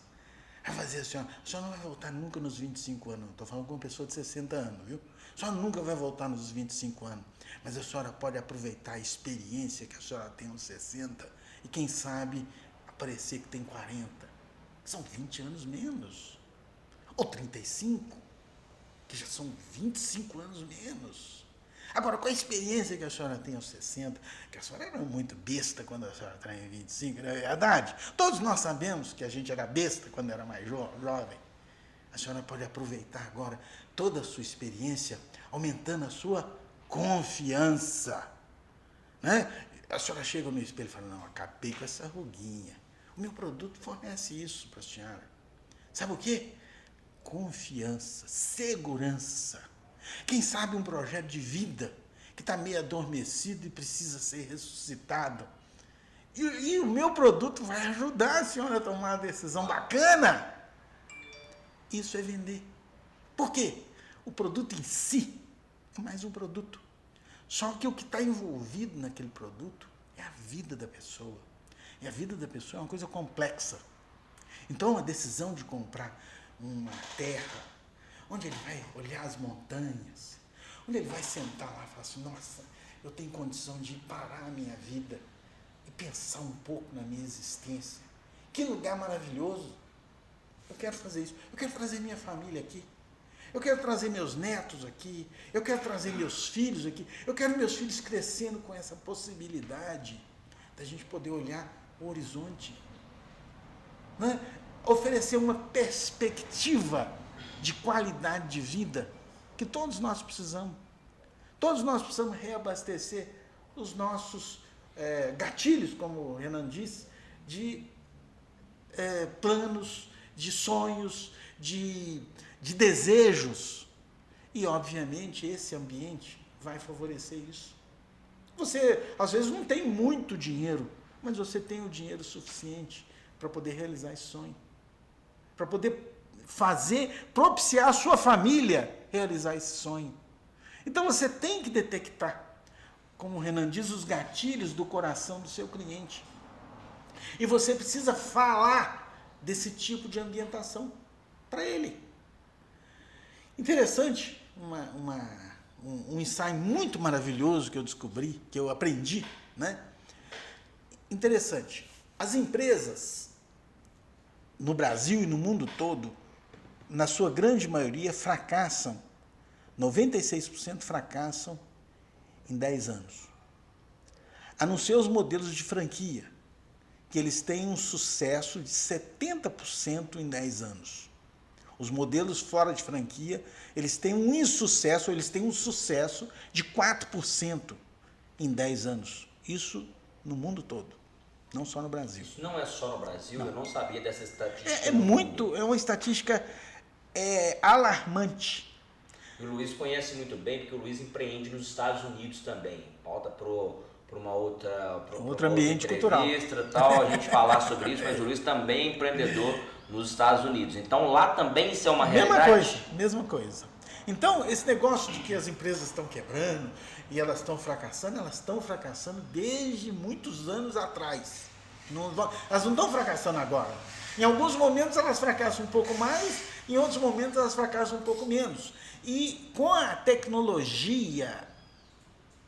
Vai fazer assim, a senhora não vai voltar nunca nos 25 anos. Estou falando com uma pessoa de 60 anos, viu? A senhora nunca vai voltar nos 25 anos. Mas a senhora pode aproveitar a experiência que a senhora tem aos 60 e, quem sabe, aparecer que tem 40. São 20 anos menos. Ou 35, que já são 25 anos menos. Agora, com a experiência que a senhora tem aos 60, que a senhora era muito besta quando a senhora está em 25, não é verdade? Todos nós sabemos que a gente era besta quando era mais jovem. A senhora pode aproveitar agora toda a sua experiência, aumentando a sua confiança. Né? A senhora chega no espelho e fala, não, acabei com essa ruguinha. O meu produto fornece isso para a senhora. Sabe o quê? Confiança, segurança. Quem sabe um projeto de vida que está meio adormecido e precisa ser ressuscitado. E o meu produto vai ajudar a senhora a tomar uma decisão bacana. Isso é vender. Por quê? O produto em si é mais um produto. Só que o que está envolvido naquele produto é a vida da pessoa. E a vida da pessoa é uma coisa complexa. Então, a decisão de comprar uma terra, onde ele vai olhar as montanhas, onde ele vai sentar lá e falar assim, nossa, eu tenho condição de parar a minha vida e pensar um pouco na minha existência. Que lugar maravilhoso. Eu quero fazer isso. Eu quero trazer minha família aqui. Eu quero trazer meus netos aqui. Eu quero trazer meus filhos aqui. Eu quero meus filhos crescendo com essa possibilidade da gente poder olhar o horizonte. Né? Oferecer uma perspectiva de qualidade de vida que todos nós precisamos. Todos nós precisamos reabastecer os nossos gatilhos, como o Renan disse, de planos, de sonhos, de desejos. E, obviamente, esse ambiente vai favorecer isso. Você, às vezes, não tem muito dinheiro, mas você tem o dinheiro suficiente para poder realizar esse sonho. Para poder propiciar a sua família realizar esse sonho. Então você tem que detectar, como o Renan diz, os gatilhos do coração do seu cliente. E você precisa falar desse tipo de ambientação para ele. Interessante, um insight muito maravilhoso que eu descobri, que eu aprendi, né? Interessante. As empresas no Brasil e no mundo todo, na sua grande maioria, fracassam, 96% fracassam em 10 anos. A não ser os modelos de franquia, que eles têm um sucesso de 70% em 10 anos. Os modelos fora de franquia, eles têm um insucesso, eles têm um sucesso de 4% em 10 anos. Isso no mundo todo, não só no Brasil. Isso não é só no Brasil, não. Eu não sabia dessa estatística. É uma estatística alarmante. E o Luiz conhece muito bem, porque o Luiz empreende nos Estados Unidos também. Volta para uma outra ambiente cultural. Tal, a gente falar sobre isso, mas o Luiz também é empreendedor nos Estados Unidos. Então lá também isso é uma realidade. Mesma coisa. Então, esse negócio de que as empresas estão quebrando e elas estão fracassando desde muitos anos atrás. Elas não estão fracassando agora. Em alguns momentos elas fracassam um pouco mais, em outros momentos elas fracassam um pouco menos. E com a tecnologia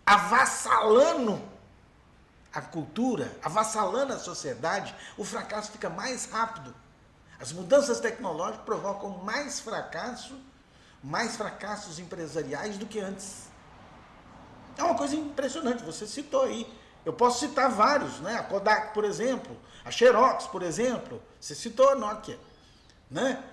avassalando a cultura, avassalando a sociedade, o fracasso fica mais rápido. As mudanças tecnológicas provocam mais fracassos empresariais do que antes. É uma coisa impressionante, você citou aí. Eu posso citar vários, né? A Kodak, por exemplo, a Xerox, por exemplo, você citou a Nokia, né?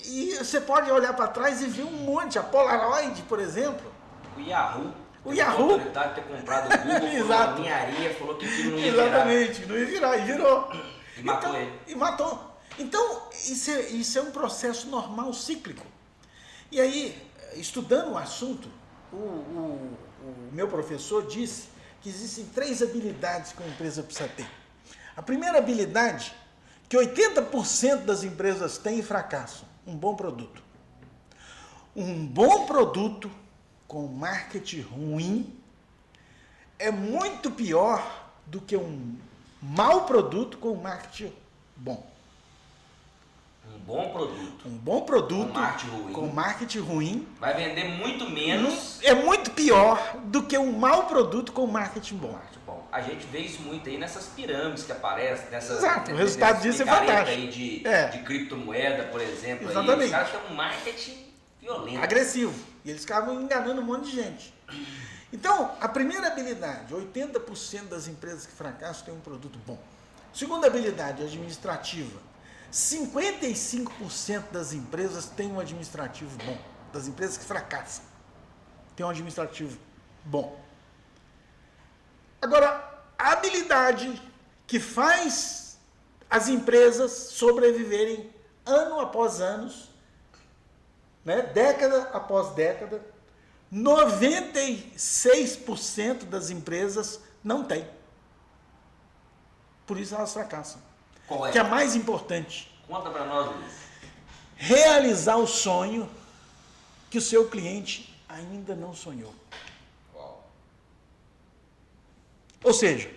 E você pode olhar para trás e ver um monte, a Polaroid, por exemplo. O Yahoo. O Yahoo. Ele ter comprado o Google por uma ninharia, falou que aquilo não ia virar. Exatamente, não ia virar, e virou. E matou ele. E matou. Então, isso é um processo normal, cíclico. E aí, estudando o assunto, o meu professor disse que existem 3 habilidades que uma empresa precisa ter. A primeira habilidade, que 80% das empresas têm e fracassam, um bom produto. Um bom produto com marketing ruim é muito pior do que um mau produto com marketing bom. Um bom produto. Um bom produto Com marketing ruim. Vai vender muito menos. É muito pior do que um mau produto com marketing bom. A gente vê isso muito aí nessas pirâmides que aparecem. Exato, o resultado disso é fantástico. Aí de criptomoeda, por exemplo. Exatamente. Aí, os caras têm um marketing violento. Agressivo. E eles acabam enganando um monte de gente. Então, a primeira habilidade, 80% das empresas que fracassam têm um produto bom. Segunda habilidade, administrativa. 55% das empresas têm um administrativo bom. Das empresas que fracassam, têm um administrativo bom. Agora, a habilidade que faz as empresas sobreviverem ano após ano, né, década após década, 96% das empresas não tem. Por isso elas fracassam. Qual é? Que é a mais importante. Conta para nós, Luiz. Realizar o sonho que o seu cliente ainda não sonhou. Uau. Ou seja,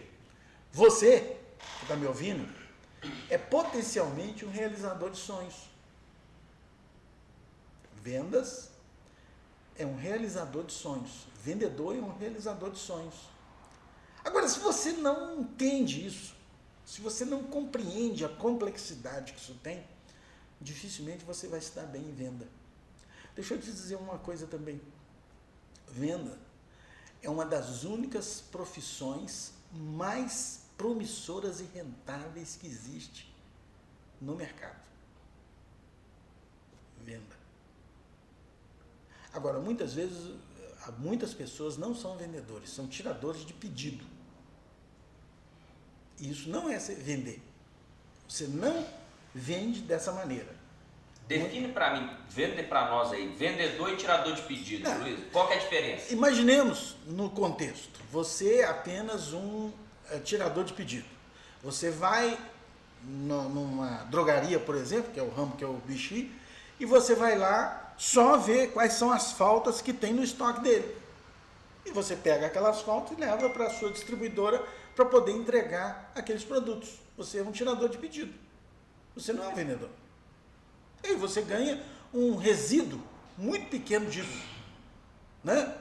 você que está me ouvindo é potencialmente um realizador de sonhos. Vendas é um realizador de sonhos. Vendedor é um realizador de sonhos. Agora, se você não entende isso, se você não compreende a complexidade que isso tem, dificilmente você vai se dar bem em venda. Deixa eu te dizer uma coisa também. Venda é uma das únicas profissões mais promissoras e rentáveis que existe no mercado. Venda. Agora, muitas vezes, muitas pessoas não são vendedores, são tiradores de pedido. Isso não é vender. Você não vende dessa maneira. Define para mim, vende para nós aí, vendedor e tirador de pedido, Luiz. Qual que é a diferença? Imaginemos no contexto, você é apenas um tirador de pedido. Você vai numa drogaria, por exemplo, que é o ramo que eu mexi, e você vai lá só ver quais são as faltas que tem no estoque dele. E você pega aquelas faltas e leva para a sua distribuidora para poder entregar aqueles produtos. Você é um tirador de pedido. Você não é um vendedor. E você ganha um resíduo muito pequeno disso. Né?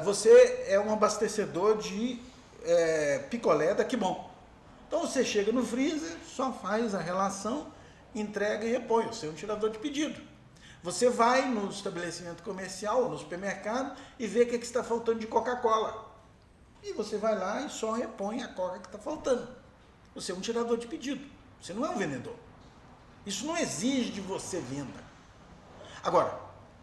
Você é um abastecedor de picolé da Que Bom. Então você chega no freezer, só faz a relação, entrega e repõe. Você é um tirador de pedido. Você vai no estabelecimento comercial, no supermercado, e vê o que está faltando de Coca-Cola. E você vai lá e só repõe a Coca que está faltando. Você é um tirador de pedido. Você não é um vendedor. Isso não exige de você venda. Agora,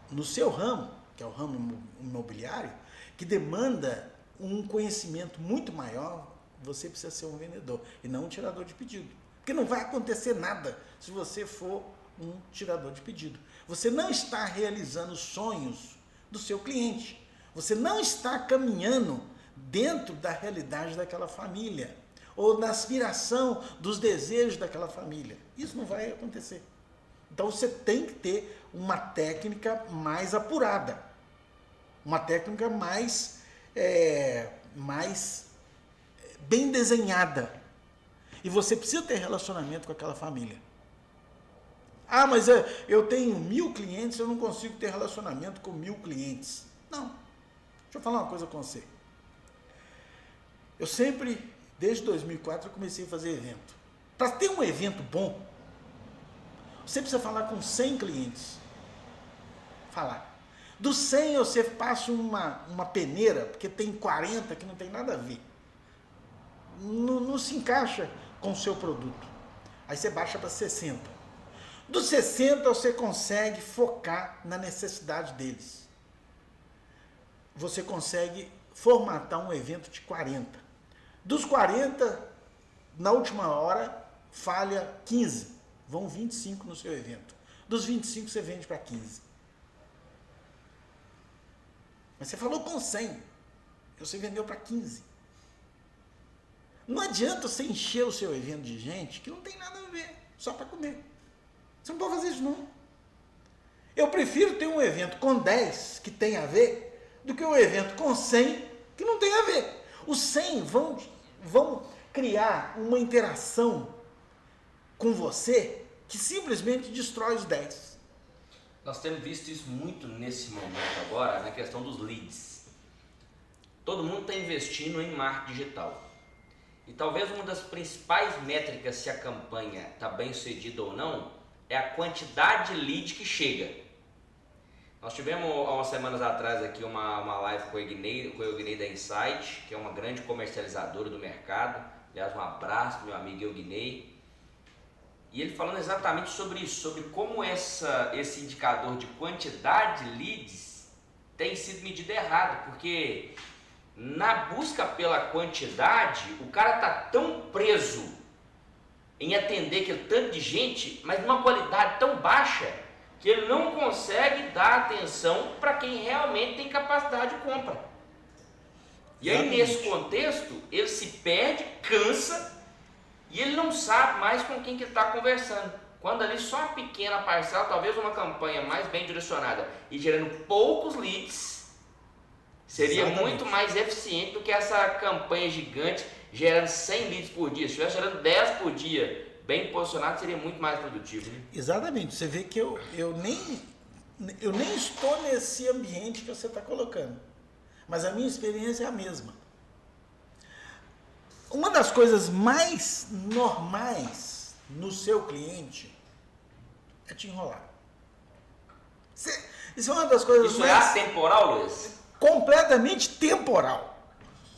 no seu ramo, que é o ramo imobiliário, que demanda um conhecimento muito maior, você precisa ser um vendedor e não um tirador de pedido. Porque não vai acontecer nada se você for um tirador de pedido. Você não está realizando os sonhos do seu cliente. Você não está caminhando dentro da realidade daquela família ou na aspiração dos desejos daquela família. Isso não vai acontecer. Então você tem que ter uma técnica mais apurada, uma técnica mais bem desenhada. E você precisa ter relacionamento com aquela família. Ah, mas eu tenho 1000 clientes, eu não consigo ter relacionamento com 1000 clientes. Não. Deixa eu falar uma coisa com você. Eu sempre, desde 2004, eu comecei a fazer evento. Para ter um evento bom, você precisa falar com 100 clientes. Falar. Dos 100 você passa uma peneira, porque tem 40 que não tem nada a ver. Não se encaixa com o seu produto. Aí você baixa para 60. Dos 60 você consegue focar na necessidade deles. Você consegue formatar um evento de 40. Dos 40, na última hora, falha 15. Vão 25 no seu evento. Dos 25 você vende para 15. Mas você falou com 100. Você vendeu para 15. Não adianta você encher o seu evento de gente que não tem nada a ver, só para comer. Você não pode fazer isso não. Eu prefiro ter um evento com 10 que tem a ver do que um evento com 100 que não tem a ver. Os 100 vão criar uma interação com você que simplesmente destrói os 10. Nós temos visto isso muito nesse momento agora, na questão dos leads. Todo mundo está investindo em marketing digital. E talvez uma das principais métricas se a campanha está bem sucedida ou não, é a quantidade de lead que chega. Nós tivemos há umas semanas atrás aqui uma live com o Eugnei da Insight, que é uma grande comercializadora do mercado. Aliás, um abraço para meu amigo Eugnei. E ele falando exatamente sobre isso, sobre como esse indicador de quantidade de leads tem sido medido errado, porque na busca pela quantidade, o cara está tão preso em atender aquele tanto de gente, mas numa qualidade tão baixa, que ele não consegue dar atenção para quem realmente tem capacidade de compra. E aí, nesse contexto, ele se perde, cansa, e ele não sabe mais com quem que ele está conversando. Quando ali só uma pequena parcela, talvez uma campanha mais bem direcionada e gerando poucos leads, seria muito mais eficiente do que essa campanha gigante gerando 100 leads por dia. Se estivesse gerando 10 por dia, bem posicionado, seria muito mais produtivo. Né? Exatamente. Você vê que eu nem estou nesse ambiente que você está colocando. Mas a minha experiência é a mesma. Uma das coisas mais normais no seu cliente é te enrolar. Isso é uma das coisas mais... Isso é atemporal, Luiz? Completamente temporal.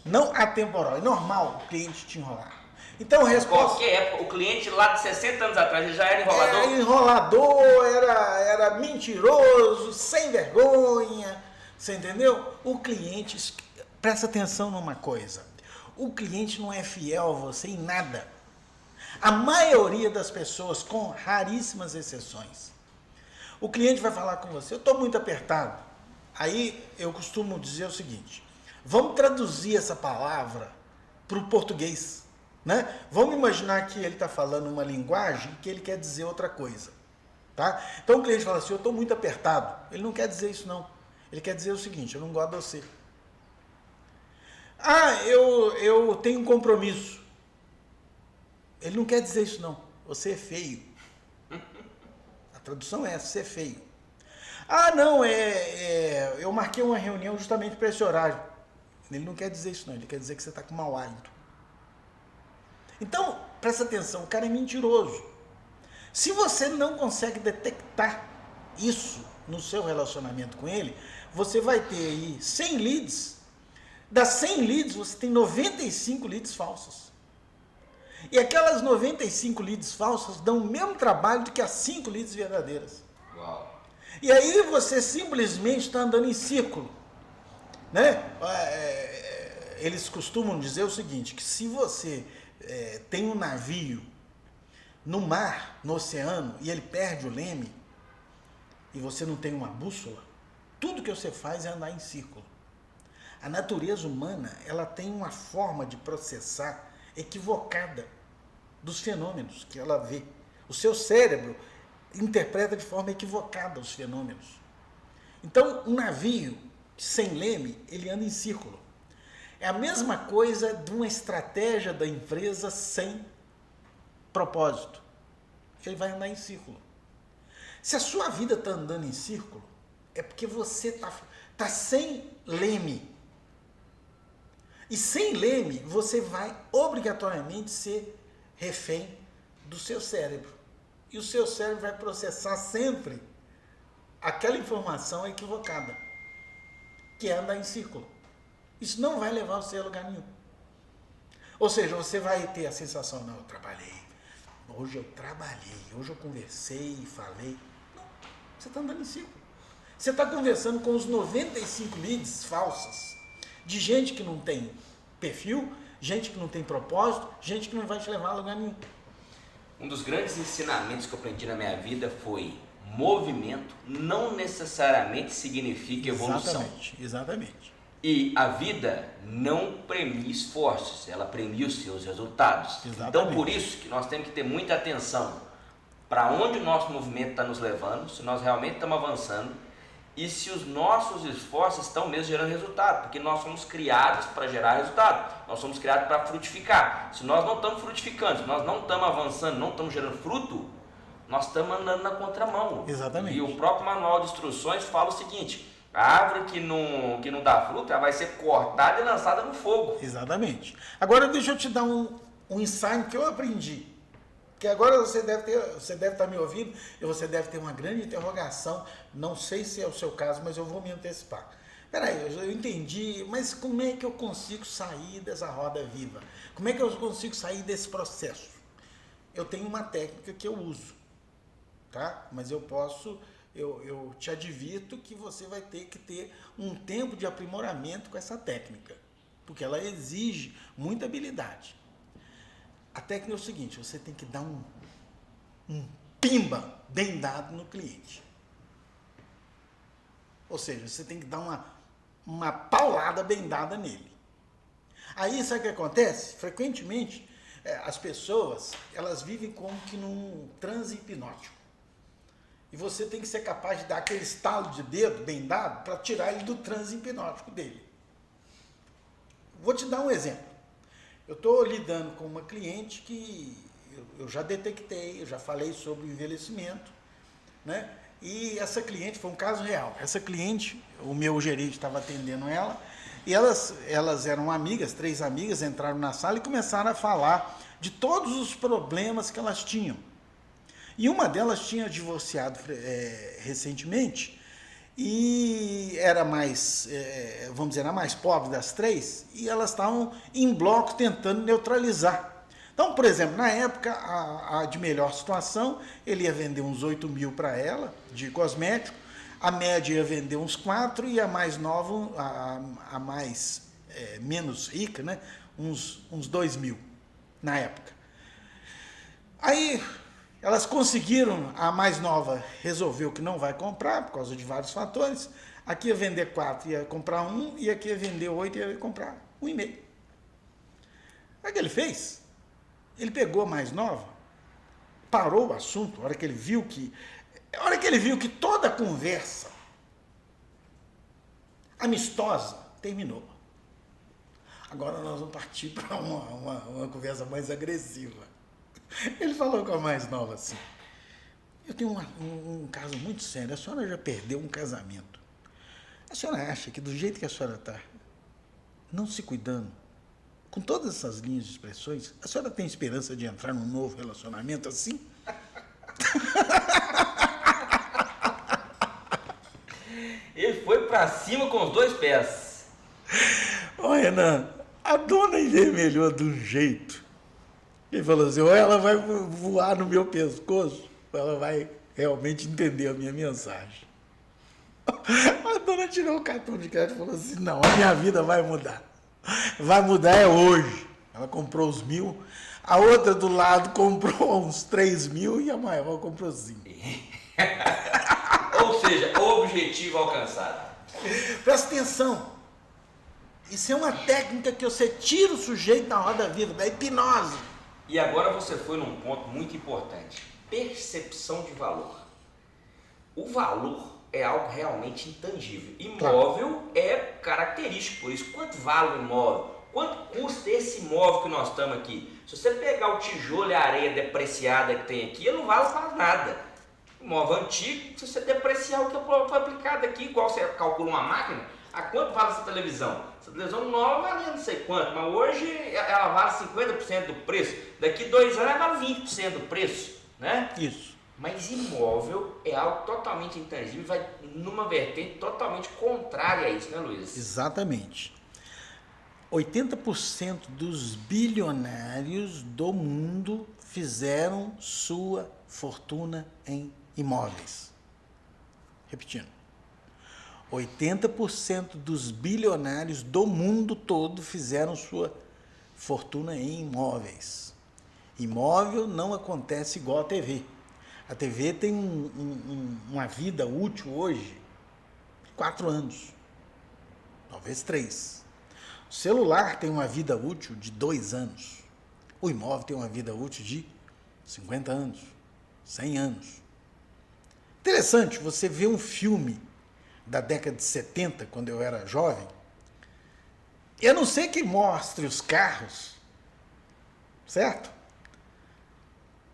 Não atemporal. É normal o cliente te enrolar. Então, resposta... Qualquer época, o cliente lá de 60 anos atrás, ele já era enrolador? Era enrolador, era mentiroso, sem vergonha. Você entendeu? O cliente... Presta atenção numa coisa. O cliente não é fiel a você em nada. A maioria das pessoas, com raríssimas exceções, o cliente vai falar com você, eu estou muito apertado. Aí eu costumo dizer o seguinte, vamos traduzir essa palavra para o português. Né? Vamos imaginar que ele está falando uma linguagem que ele quer dizer outra coisa. Tá? Então o cliente fala assim, eu estou muito apertado. Ele não quer dizer isso não. Ele quer dizer o seguinte, eu não gosto de você. Ah, eu tenho um compromisso. Ele não quer dizer isso não. Você é feio. A tradução é essa, você é feio. Ah, não, eu marquei uma reunião justamente para esse horário. Ele não quer dizer isso não, ele quer dizer que você está com mau hálito. Então, presta atenção, o cara é mentiroso. Se você não consegue detectar isso no seu relacionamento com ele, você vai ter aí 100 leads. Das 100 leads, você tem 95 leads falsas. E aquelas 95 leads falsas dão o mesmo trabalho do que as 5 leads verdadeiras. Uau. E aí você simplesmente está andando em círculo. Né? Eles costumam dizer o seguinte, que se você tem um navio no mar, no oceano, e ele perde o leme, e você não tem uma bússola, tudo que você faz é andar em círculo. A natureza humana, ela tem uma forma de processar equivocada dos fenômenos que ela vê. O seu cérebro interpreta de forma equivocada os fenômenos. Então, um navio sem leme, ele anda em círculo. É a mesma coisa de uma estratégia da empresa sem propósito. Ele vai andar em círculo. Se a sua vida está andando em círculo, é porque você está sem leme. E sem leme, você vai obrigatoriamente ser refém do seu cérebro. E o seu cérebro vai processar sempre aquela informação equivocada, que é andar em círculo. Isso não vai levar você a lugar nenhum. Ou seja, você vai ter a sensação, não, eu trabalhei, hoje eu conversei e falei. Não, você está andando em círculo. Você está conversando com os 95 leads falsas, de gente que não tem perfil, gente que não tem propósito, gente que não vai te levar a lugar nenhum. Um dos grandes ensinamentos que eu aprendi na minha vida foi: movimento não necessariamente significa evolução. Exatamente. E a vida não premia esforços, ela premia os seus resultados. Exatamente. Então, por isso que nós temos que ter muita atenção para onde o nosso movimento está nos levando, se nós realmente estamos avançando e se os nossos esforços estão mesmo gerando resultado, porque nós somos criados para gerar resultado, nós somos criados para frutificar. Se nós não estamos frutificando, se nós não estamos avançando, não estamos gerando fruto, nós estamos andando na contramão. Exatamente. E o próprio manual de instruções fala o seguinte: a árvore que não dá fruta, ela vai ser cortada e lançada no fogo. Exatamente. Agora deixa eu te dar um insight que eu aprendi. Que agora você deve estar me ouvindo e você deve ter uma grande interrogação. Não sei se é o seu caso, mas eu vou me antecipar. Peraí, eu entendi, mas como é que eu consigo sair dessa roda viva? Como é que eu consigo sair desse processo? Eu tenho uma técnica que eu uso, tá? Mas eu te advirto que você vai ter que ter um tempo de aprimoramento com essa técnica, porque ela exige muita habilidade. A técnica é o seguinte: você tem que dar um pimba bem dado no cliente. Ou seja, você tem que dar uma paulada bem dada nele. Aí, sabe o que acontece? Frequentemente, as pessoas, elas vivem como que num transe hipnótico. E você tem que ser capaz de dar aquele estalo de dedo bem dado para tirar ele do transe hipnótico dele. Vou te dar um exemplo. Eu estou lidando com uma cliente que eu já detectei, eu já falei sobre o envelhecimento, né? E essa cliente, foi um caso real. Essa cliente, o meu gerente estava atendendo ela, e elas eram amigas, 3 amigas, entraram na sala e começaram a falar de todos os problemas que elas tinham. E uma delas tinha divorciado recentemente e era mais, vamos dizer, a mais pobre das 3, e elas estavam em bloco tentando neutralizar. Então, por exemplo, na época, a de melhor situação, ele ia vender uns 8 mil para ela, de cosmético, a média ia vender uns 4 e a mais nova, a mais menos rica, né, uns 2 mil na época. Aí elas conseguiram, a mais nova resolveu que não vai comprar, por causa de vários fatores. Aqui ia vender 4, ia comprar 1, e aqui ia vender 8, ia comprar 1,5. O que ele fez? Ele pegou a mais nova, parou o assunto, a hora que ele viu que toda a conversa amistosa terminou. Agora nós vamos partir para uma conversa mais agressiva. Ele falou com a mais nova assim: eu tenho um caso muito sério, a senhora já perdeu um casamento. A senhora acha que do jeito que a senhora está, não se cuidando, com todas essas linhas de expressões, a senhora tem esperança de entrar num novo relacionamento assim? Ele foi pra cima com os 2 pés. Ô, Renan, a dona envermelhou de um jeito. Ele falou assim: ou ela vai voar no meu pescoço, ou ela vai realmente entender a minha mensagem. A dona tirou o cartão de crédito e falou assim: não, a minha vida vai mudar. Vai mudar é hoje. Ela comprou os 1.000, a outra do lado comprou uns 3.000 e a maior comprou 5. Ou seja, objetivo alcançado. Presta atenção. Isso é uma técnica que você tira o sujeito da roda viva, da hipnose. E agora você foi num ponto muito importante: percepção de valor. O valor é algo realmente intangível. Imóvel é característico, por isso, quanto vale o imóvel? Quanto custa esse imóvel que nós estamos aqui? Se você pegar o tijolo e a areia depreciada que tem aqui, ele não vale quase nada. Imóvel antigo, se você depreciar o que foi aplicado aqui, igual você calcula uma máquina, a quanto vale essa televisão? Essa televisão nova vale não sei quanto, mas hoje ela vale 50% do preço. Daqui 2 anos ela vale 20% do preço, né? Isso. Mas imóvel é algo totalmente intangível, vai numa vertente totalmente contrária a isso, né, Luiz? Exatamente. 80% dos bilionários do mundo fizeram sua fortuna em imóveis. Repetindo. 80% dos bilionários do mundo todo fizeram sua fortuna em imóveis. Imóvel não acontece igual a TV. A TV tem uma vida útil hoje de 4 anos, talvez 3. O celular tem uma vida útil de 2 anos. O imóvel tem uma vida útil de 50 anos, 100 anos. Interessante, você vê um filme da década de 70, quando eu era jovem, e a não ser que mostre os carros, certo?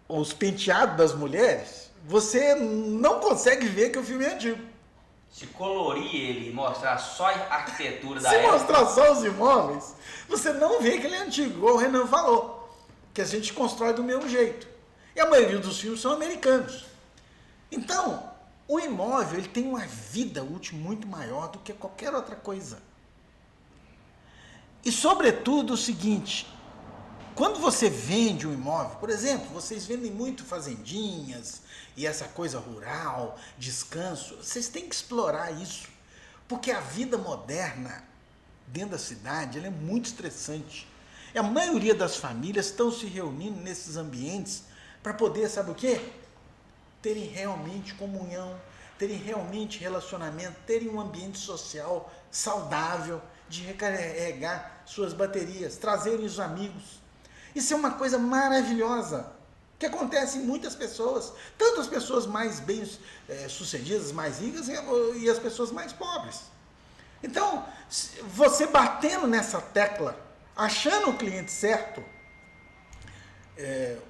os penteados das mulheres, você não consegue ver que o filme é antigo. Se colorir ele e mostrar só a arquitetura da Se época... mostrar só os imóveis, você não vê que ele é antigo, igual o Renan falou, que a gente constrói do mesmo jeito. E a maioria dos filmes são americanos. Então, o imóvel ele tem uma vida útil muito maior do que qualquer outra coisa. E, sobretudo, o seguinte, quando você vende um imóvel, por exemplo, vocês vendem muito fazendinhas e essa coisa rural, descanso, vocês têm que explorar isso, porque a vida moderna dentro da cidade ela é muito estressante. E a maioria das famílias estão se reunindo nesses ambientes para poder, sabe o quê? Terem realmente comunhão, terem realmente relacionamento, terem um ambiente social saudável, de recarregar suas baterias, trazerem os amigos. Isso é uma coisa maravilhosa, que acontece em muitas pessoas, tanto as pessoas mais bem sucedidas, mais ricas, e as pessoas mais pobres. Então, você batendo nessa tecla, achando o cliente certo,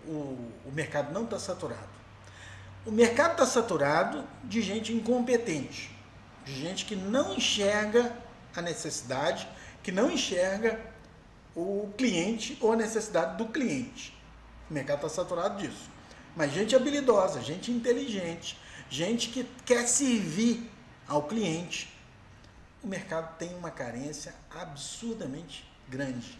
o mercado não está saturado. O mercado está saturado de gente incompetente, de gente que não enxerga a necessidade, que não enxerga o cliente ou a necessidade do cliente. O mercado está saturado disso. Mas gente habilidosa, gente inteligente, gente que quer servir ao cliente, o mercado tem uma carência absurdamente grande.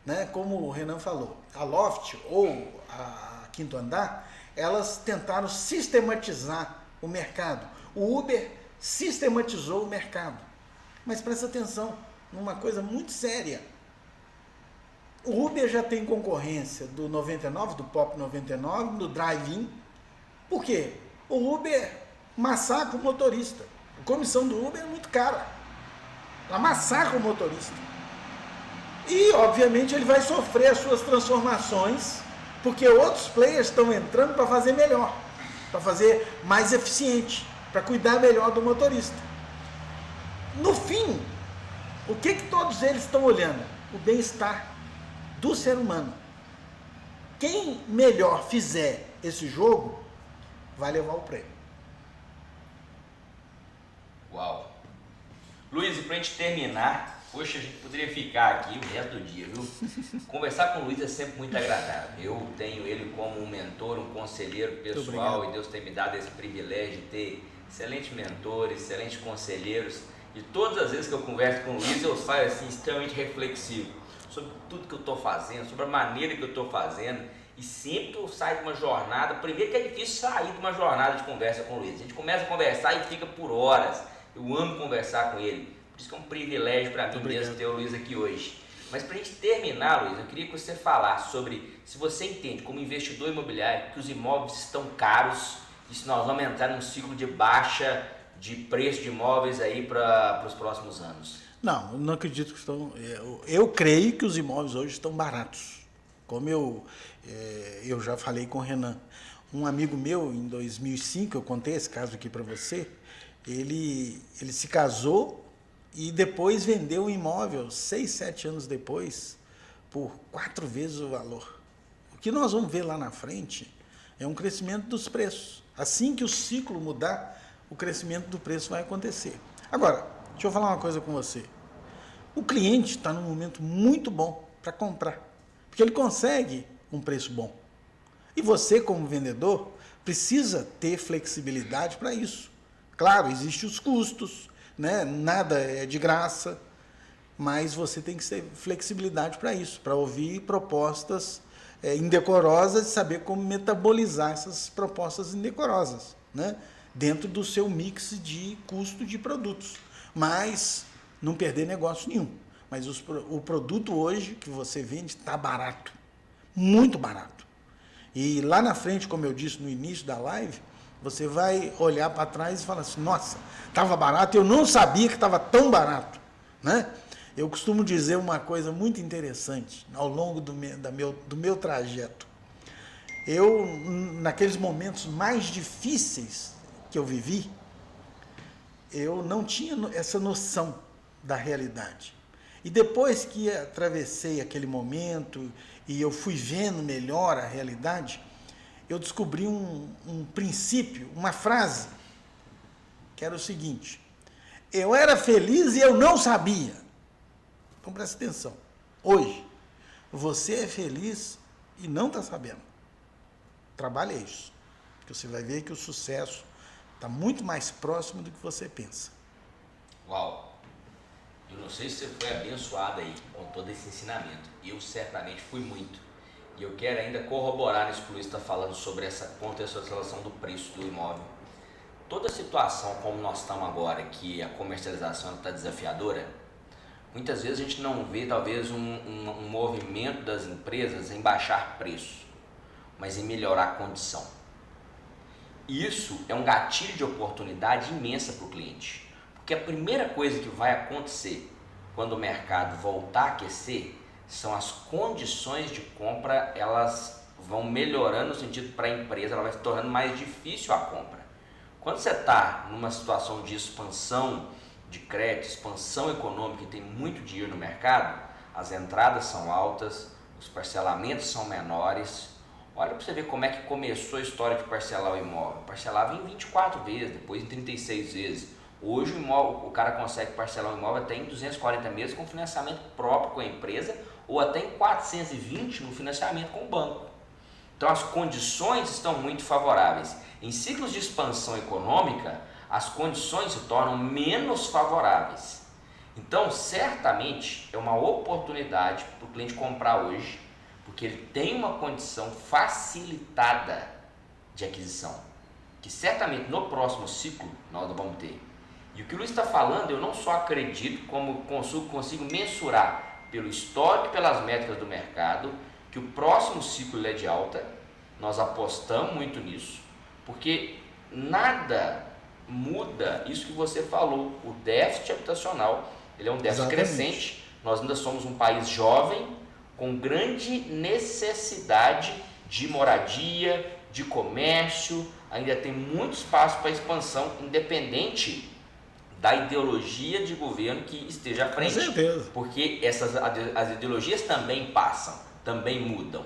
Né? Como o Renan falou, a Loft ou a Quinto Andar, elas tentaram sistematizar o mercado. O Uber sistematizou o mercado. Mas presta atenção numa coisa muito séria. O Uber já tem concorrência do 99, do Pop 99, do Drive-In. Por quê? O Uber massacra o motorista. A comissão do Uber é muito cara. Ela massacra o motorista. E, obviamente, ele vai sofrer as suas transformações, porque outros players estão entrando para fazer melhor, para fazer mais eficiente, para cuidar melhor do motorista. No fim, o que todos eles estão olhando? O bem-estar do ser humano. Quem melhor fizer esse jogo, vai levar o prêmio. Uau! Luiz, e pra gente terminar, poxa, a gente poderia ficar aqui o resto do dia, viu? Conversar com o Luiz é sempre muito agradável. Eu tenho ele como um mentor, um conselheiro pessoal, e Deus tem me dado esse privilégio de ter excelentes mentores, excelentes conselheiros. E todas as vezes que eu converso com o Luiz, eu saio assim, extremamente reflexivo sobre tudo que eu estou fazendo, sobre a maneira que eu estou fazendo. E sempre que eu saio de uma jornada, primeiro que é difícil sair de uma jornada de conversa com o Luiz. A gente começa a conversar e fica por horas. Eu amo conversar com ele. Por isso que é um privilégio para mim mesmo ter o Luiz aqui hoje. Mas para a gente terminar, Luiz, eu queria que você falasse sobre se você entende como investidor imobiliário que os imóveis estão caros e se nós vamos entrar num ciclo de baixa de preço de imóveis aí para os próximos anos. Não, eu não acredito que estão... Eu creio que os imóveis hoje estão baratos. Como eu já falei com o Renan. Um amigo meu, em 2005, eu contei esse caso aqui para você, ele se casou e depois vendeu o imóvel, 6, 7 anos depois, por 4 vezes o valor. O que nós vamos ver lá na frente é um crescimento dos preços. Assim que o ciclo mudar, o crescimento do preço vai acontecer. Agora, deixa eu falar uma coisa com você. O cliente está num momento muito bom para comprar, porque ele consegue um preço bom. E você, como vendedor, precisa ter flexibilidade para isso. Claro, existem os custos, né? Nada é de graça, mas você tem que ter flexibilidade para isso, para ouvir propostas indecorosas e saber como metabolizar essas propostas indecorosas, né? Dentro do seu mix de custo de produtos, mas não perder negócio nenhum. Mas o produto hoje que você vende está barato, muito barato. E lá na frente, como eu disse no início da live, você vai olhar para trás e falar assim, nossa, estava barato, eu não sabia que estava tão barato, né? Eu costumo dizer uma coisa muito interessante ao longo do meu trajeto. Eu, naqueles momentos mais difíceis que eu vivi, eu não tinha essa noção da realidade. E depois que atravessei aquele momento e eu fui vendo melhor a realidade, eu descobri um princípio, uma frase, que era o seguinte: eu era feliz e eu não sabia. Então presta atenção. Hoje, você é feliz e não está sabendo. Trabalhe isso. Porque você vai ver que o sucesso está muito mais próximo do que você pensa. Uau! Eu não sei se você foi abençoado aí com todo esse ensinamento. Eu certamente fui muito. E eu quero ainda corroborar nisso que o Luiz está falando sobre essa contextualização do preço do imóvel. Toda situação como nós estamos agora, que a comercialização está desafiadora, muitas vezes a gente não vê talvez um movimento das empresas em baixar preço, mas em melhorar a condição. Isso é um gatilho de oportunidade imensa para o cliente. Porque a primeira coisa que vai acontecer quando o mercado voltar a aquecer são as condições de compra, elas vão melhorando no sentido para a empresa, ela vai se tornando mais difícil a compra. Quando você está numa situação de expansão de crédito, expansão econômica e tem muito dinheiro no mercado, as entradas são altas, os parcelamentos são menores. Olha para você ver como é que começou a história de parcelar o imóvel. Parcelava em 24 vezes, depois em 36 vezes. Hoje o cara consegue parcelar um imóvel até em 240 meses com financiamento próprio com a empresa ou até em 420 no financiamento com o banco. Então as condições estão muito favoráveis. Em ciclos de expansão econômica, as condições se tornam menos favoráveis. Então certamente é uma oportunidade para o cliente comprar hoje, porque ele tem uma condição facilitada de aquisição, que certamente no próximo ciclo nós vamos ter. E o que o Luiz está falando, eu não só acredito, como consigo mensurar pelo histórico e pelas métricas do mercado, que o próximo ciclo é de alta, nós apostamos muito nisso, porque nada muda isso que você falou, o déficit habitacional, ele é um déficit crescente, nós ainda somos um país jovem, com grande necessidade de moradia, de comércio, ainda tem muito espaço para expansão, independente da ideologia de governo que esteja à frente. Com certeza. Porque as ideologias também passam, também mudam.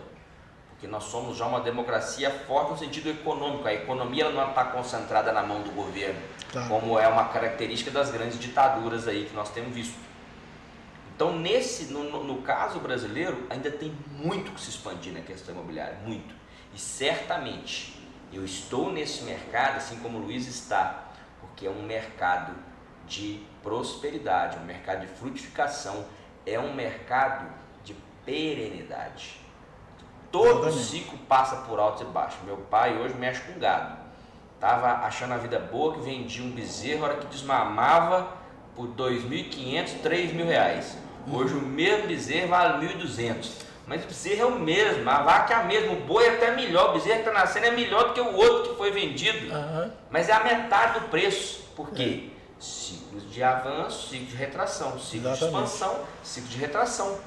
Porque nós somos já uma democracia forte no sentido econômico. A economia ela não está concentrada na mão do governo, claro, como é uma característica das grandes ditaduras aí que nós temos visto. Então, no caso brasileiro, ainda tem muito que se expandir na questão imobiliária, muito. E certamente eu estou nesse mercado, assim como o Luiz está, porque é um mercado de prosperidade, um mercado de frutificação, é um mercado de perenidade. Todo ciclo passa por altos e baixos. Meu pai hoje mexe com gado. Estava achando a vida boa, que vendia um bezerro, a hora que desmamava por R$2.500, R$3.000. Hoje o mesmo bezerro vale R$1.200. Mas o bezerro é o mesmo, a vaca é a mesma, o boi é até melhor, o bezerro que está nascendo é melhor do que o outro que foi vendido. Mas é a metade do preço. Por quê? Ciclos de avanço, ciclo de retração, ciclo de expansão, ciclo de retração.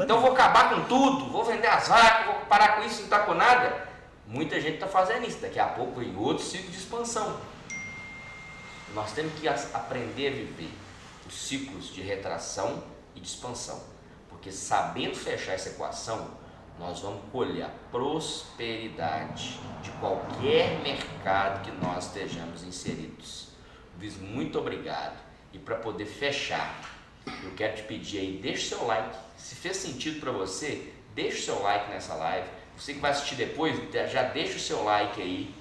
Então vou acabar com tudo, vou vender as vacas, vou parar com isso, não está com nada. Muita gente está fazendo isso, daqui a pouco vem outro ciclo de expansão. Nós temos que aprender a viver os ciclos de retração e de expansão, porque sabendo fechar essa equação, nós vamos colher a prosperidade de qualquer mercado que nós estejamos inseridos. Luiz, muito obrigado. E para poder fechar, eu quero te pedir aí, deixa o seu like. Se fez sentido para você, deixa o seu like nessa live. Você que vai assistir depois, já deixa o seu like aí.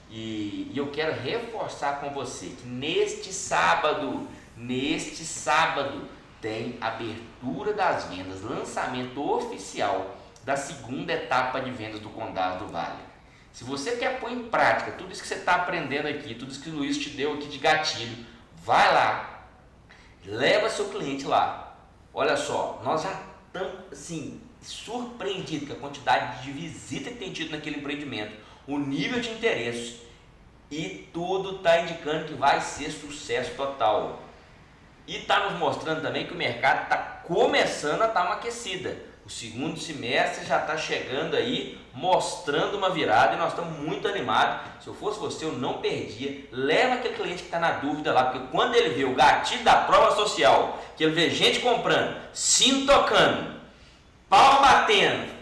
E eu quero reforçar com você que neste sábado, tem abertura das vendas, lançamento oficial da segunda etapa de vendas do Condado do Vale. Se você quer pôr em prática tudo isso que você está aprendendo aqui, tudo isso que o Luiz te deu aqui de gatilho, vai lá, leva seu cliente lá. Olha só, nós já estamos assim, surpreendidos com a quantidade de visita que tem tido naquele empreendimento, o nível de interesse, e tudo está indicando que vai ser sucesso total. E está nos mostrando também que o mercado está começando a dar uma aquecida. O segundo semestre já está chegando aí, mostrando uma virada, e nós estamos muito animados. Se eu fosse você, eu não perdia. Leva aquele cliente que está na dúvida lá, porque quando ele vê o gatilho da prova social, que ele vê gente comprando, sino tocando, pau batendo,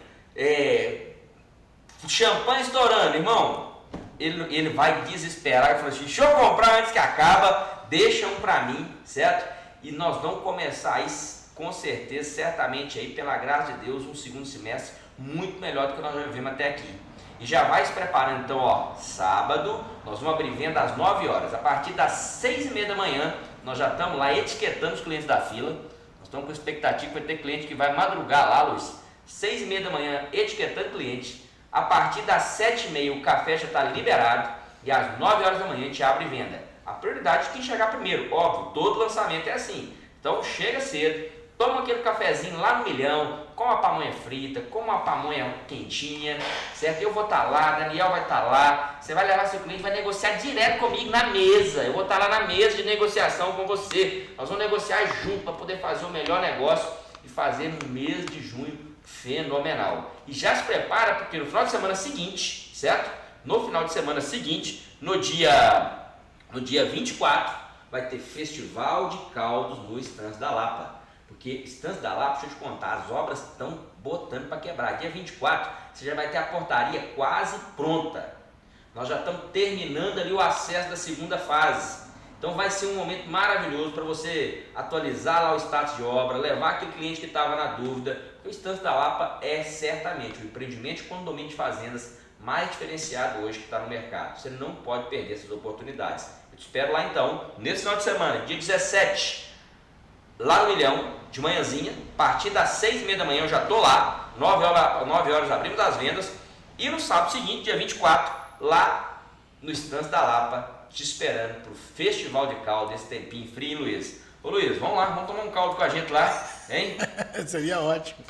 champanhe estourando, irmão. Ele vai desesperar e fala assim, deixa eu comprar antes que acaba, deixa um pra mim, certo? E nós vamos começar aí, com certeza, certamente aí, pela graça de Deus, um segundo semestre muito melhor do que nós já vivemos até aqui. E já vai se preparando, então, ó, sábado, nós vamos abrir venda às 9 horas. A partir das 6h30 da manhã, nós já estamos lá etiquetando os clientes da fila. Nós estamos com expectativa que vai ter cliente que vai madrugar lá, Luiz. 6h30 da manhã, etiquetando cliente. A partir das 7h30 o café já está liberado e às 9 horas da manhã a gente abre venda. A prioridade é quem chegar primeiro, óbvio, todo lançamento é assim. Então chega cedo, toma aquele cafezinho lá no Milhão, com uma pamonha frita, com uma pamonha quentinha, certo? Eu vou estar lá, Daniel vai estar lá, você vai levar seu cliente, vai negociar direto comigo na mesa. Eu vou estar lá na mesa de negociação com você. Nós vamos negociar junto para poder fazer o melhor negócio e fazer no mês de junho fenomenal. E já se prepara porque no final de semana seguinte, certo? No final de semana seguinte, no dia 24, vai ter Festival de Caldos no Estância da Lapa. Porque Estância da Lapa, deixa eu te contar, as obras estão botando para quebrar. Dia 24, você já vai ter a portaria quase pronta. Nós já estamos terminando ali o acesso da segunda fase. Então vai ser um momento maravilhoso para você atualizar lá o status de obra, levar aquele cliente que estava na dúvida. O Estância da Lapa é certamente o empreendimento de condomínio de fazendas mais diferenciado hoje que está no mercado. Você não pode perder essas oportunidades. Eu te espero lá então, nesse final de semana, dia 17, lá no Milhão, de manhãzinha, a partir das 6h30 da manhã eu já estou lá, 9 horas abrimos as vendas, e no sábado seguinte, dia 24, lá no Estância da Lapa, te esperando para o Festival de Caldo, esse tempinho frio, hein, Luiz? Ô Luiz, vamos lá, vamos tomar um caldo com a gente lá, hein? Seria ótimo.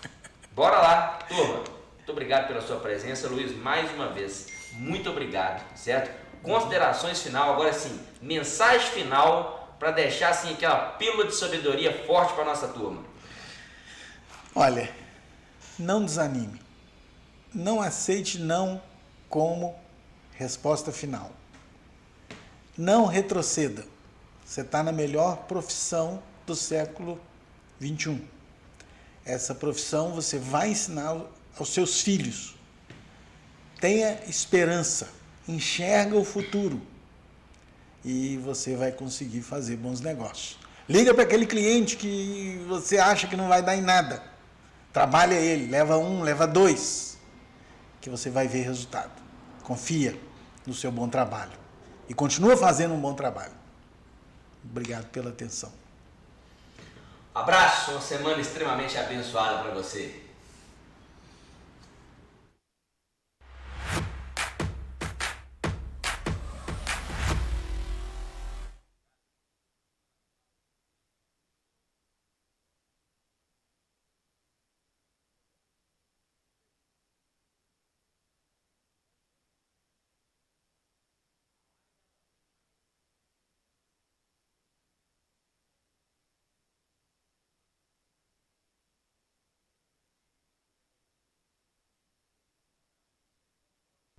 Bora lá, turma. Muito obrigado pela sua presença, Luiz, mais uma vez. Muito obrigado, certo? Considerações final, agora sim, mensagem final para deixar assim aquela pílula de sabedoria forte para nossa turma. Olha, não desanime. Não aceite não como resposta final. Não retroceda. Você está na melhor profissão do século XXI. Essa profissão você vai ensinar aos seus filhos. Tenha esperança. Enxerga o futuro. E você vai conseguir fazer bons negócios. Liga para aquele cliente que você acha que não vai dar em nada. Trabalha ele, leva um, leva dois. Que você vai ver resultado. Confia no seu bom trabalho. E continua fazendo um bom trabalho. Obrigado pela atenção. Abraço, uma semana extremamente abençoada para você.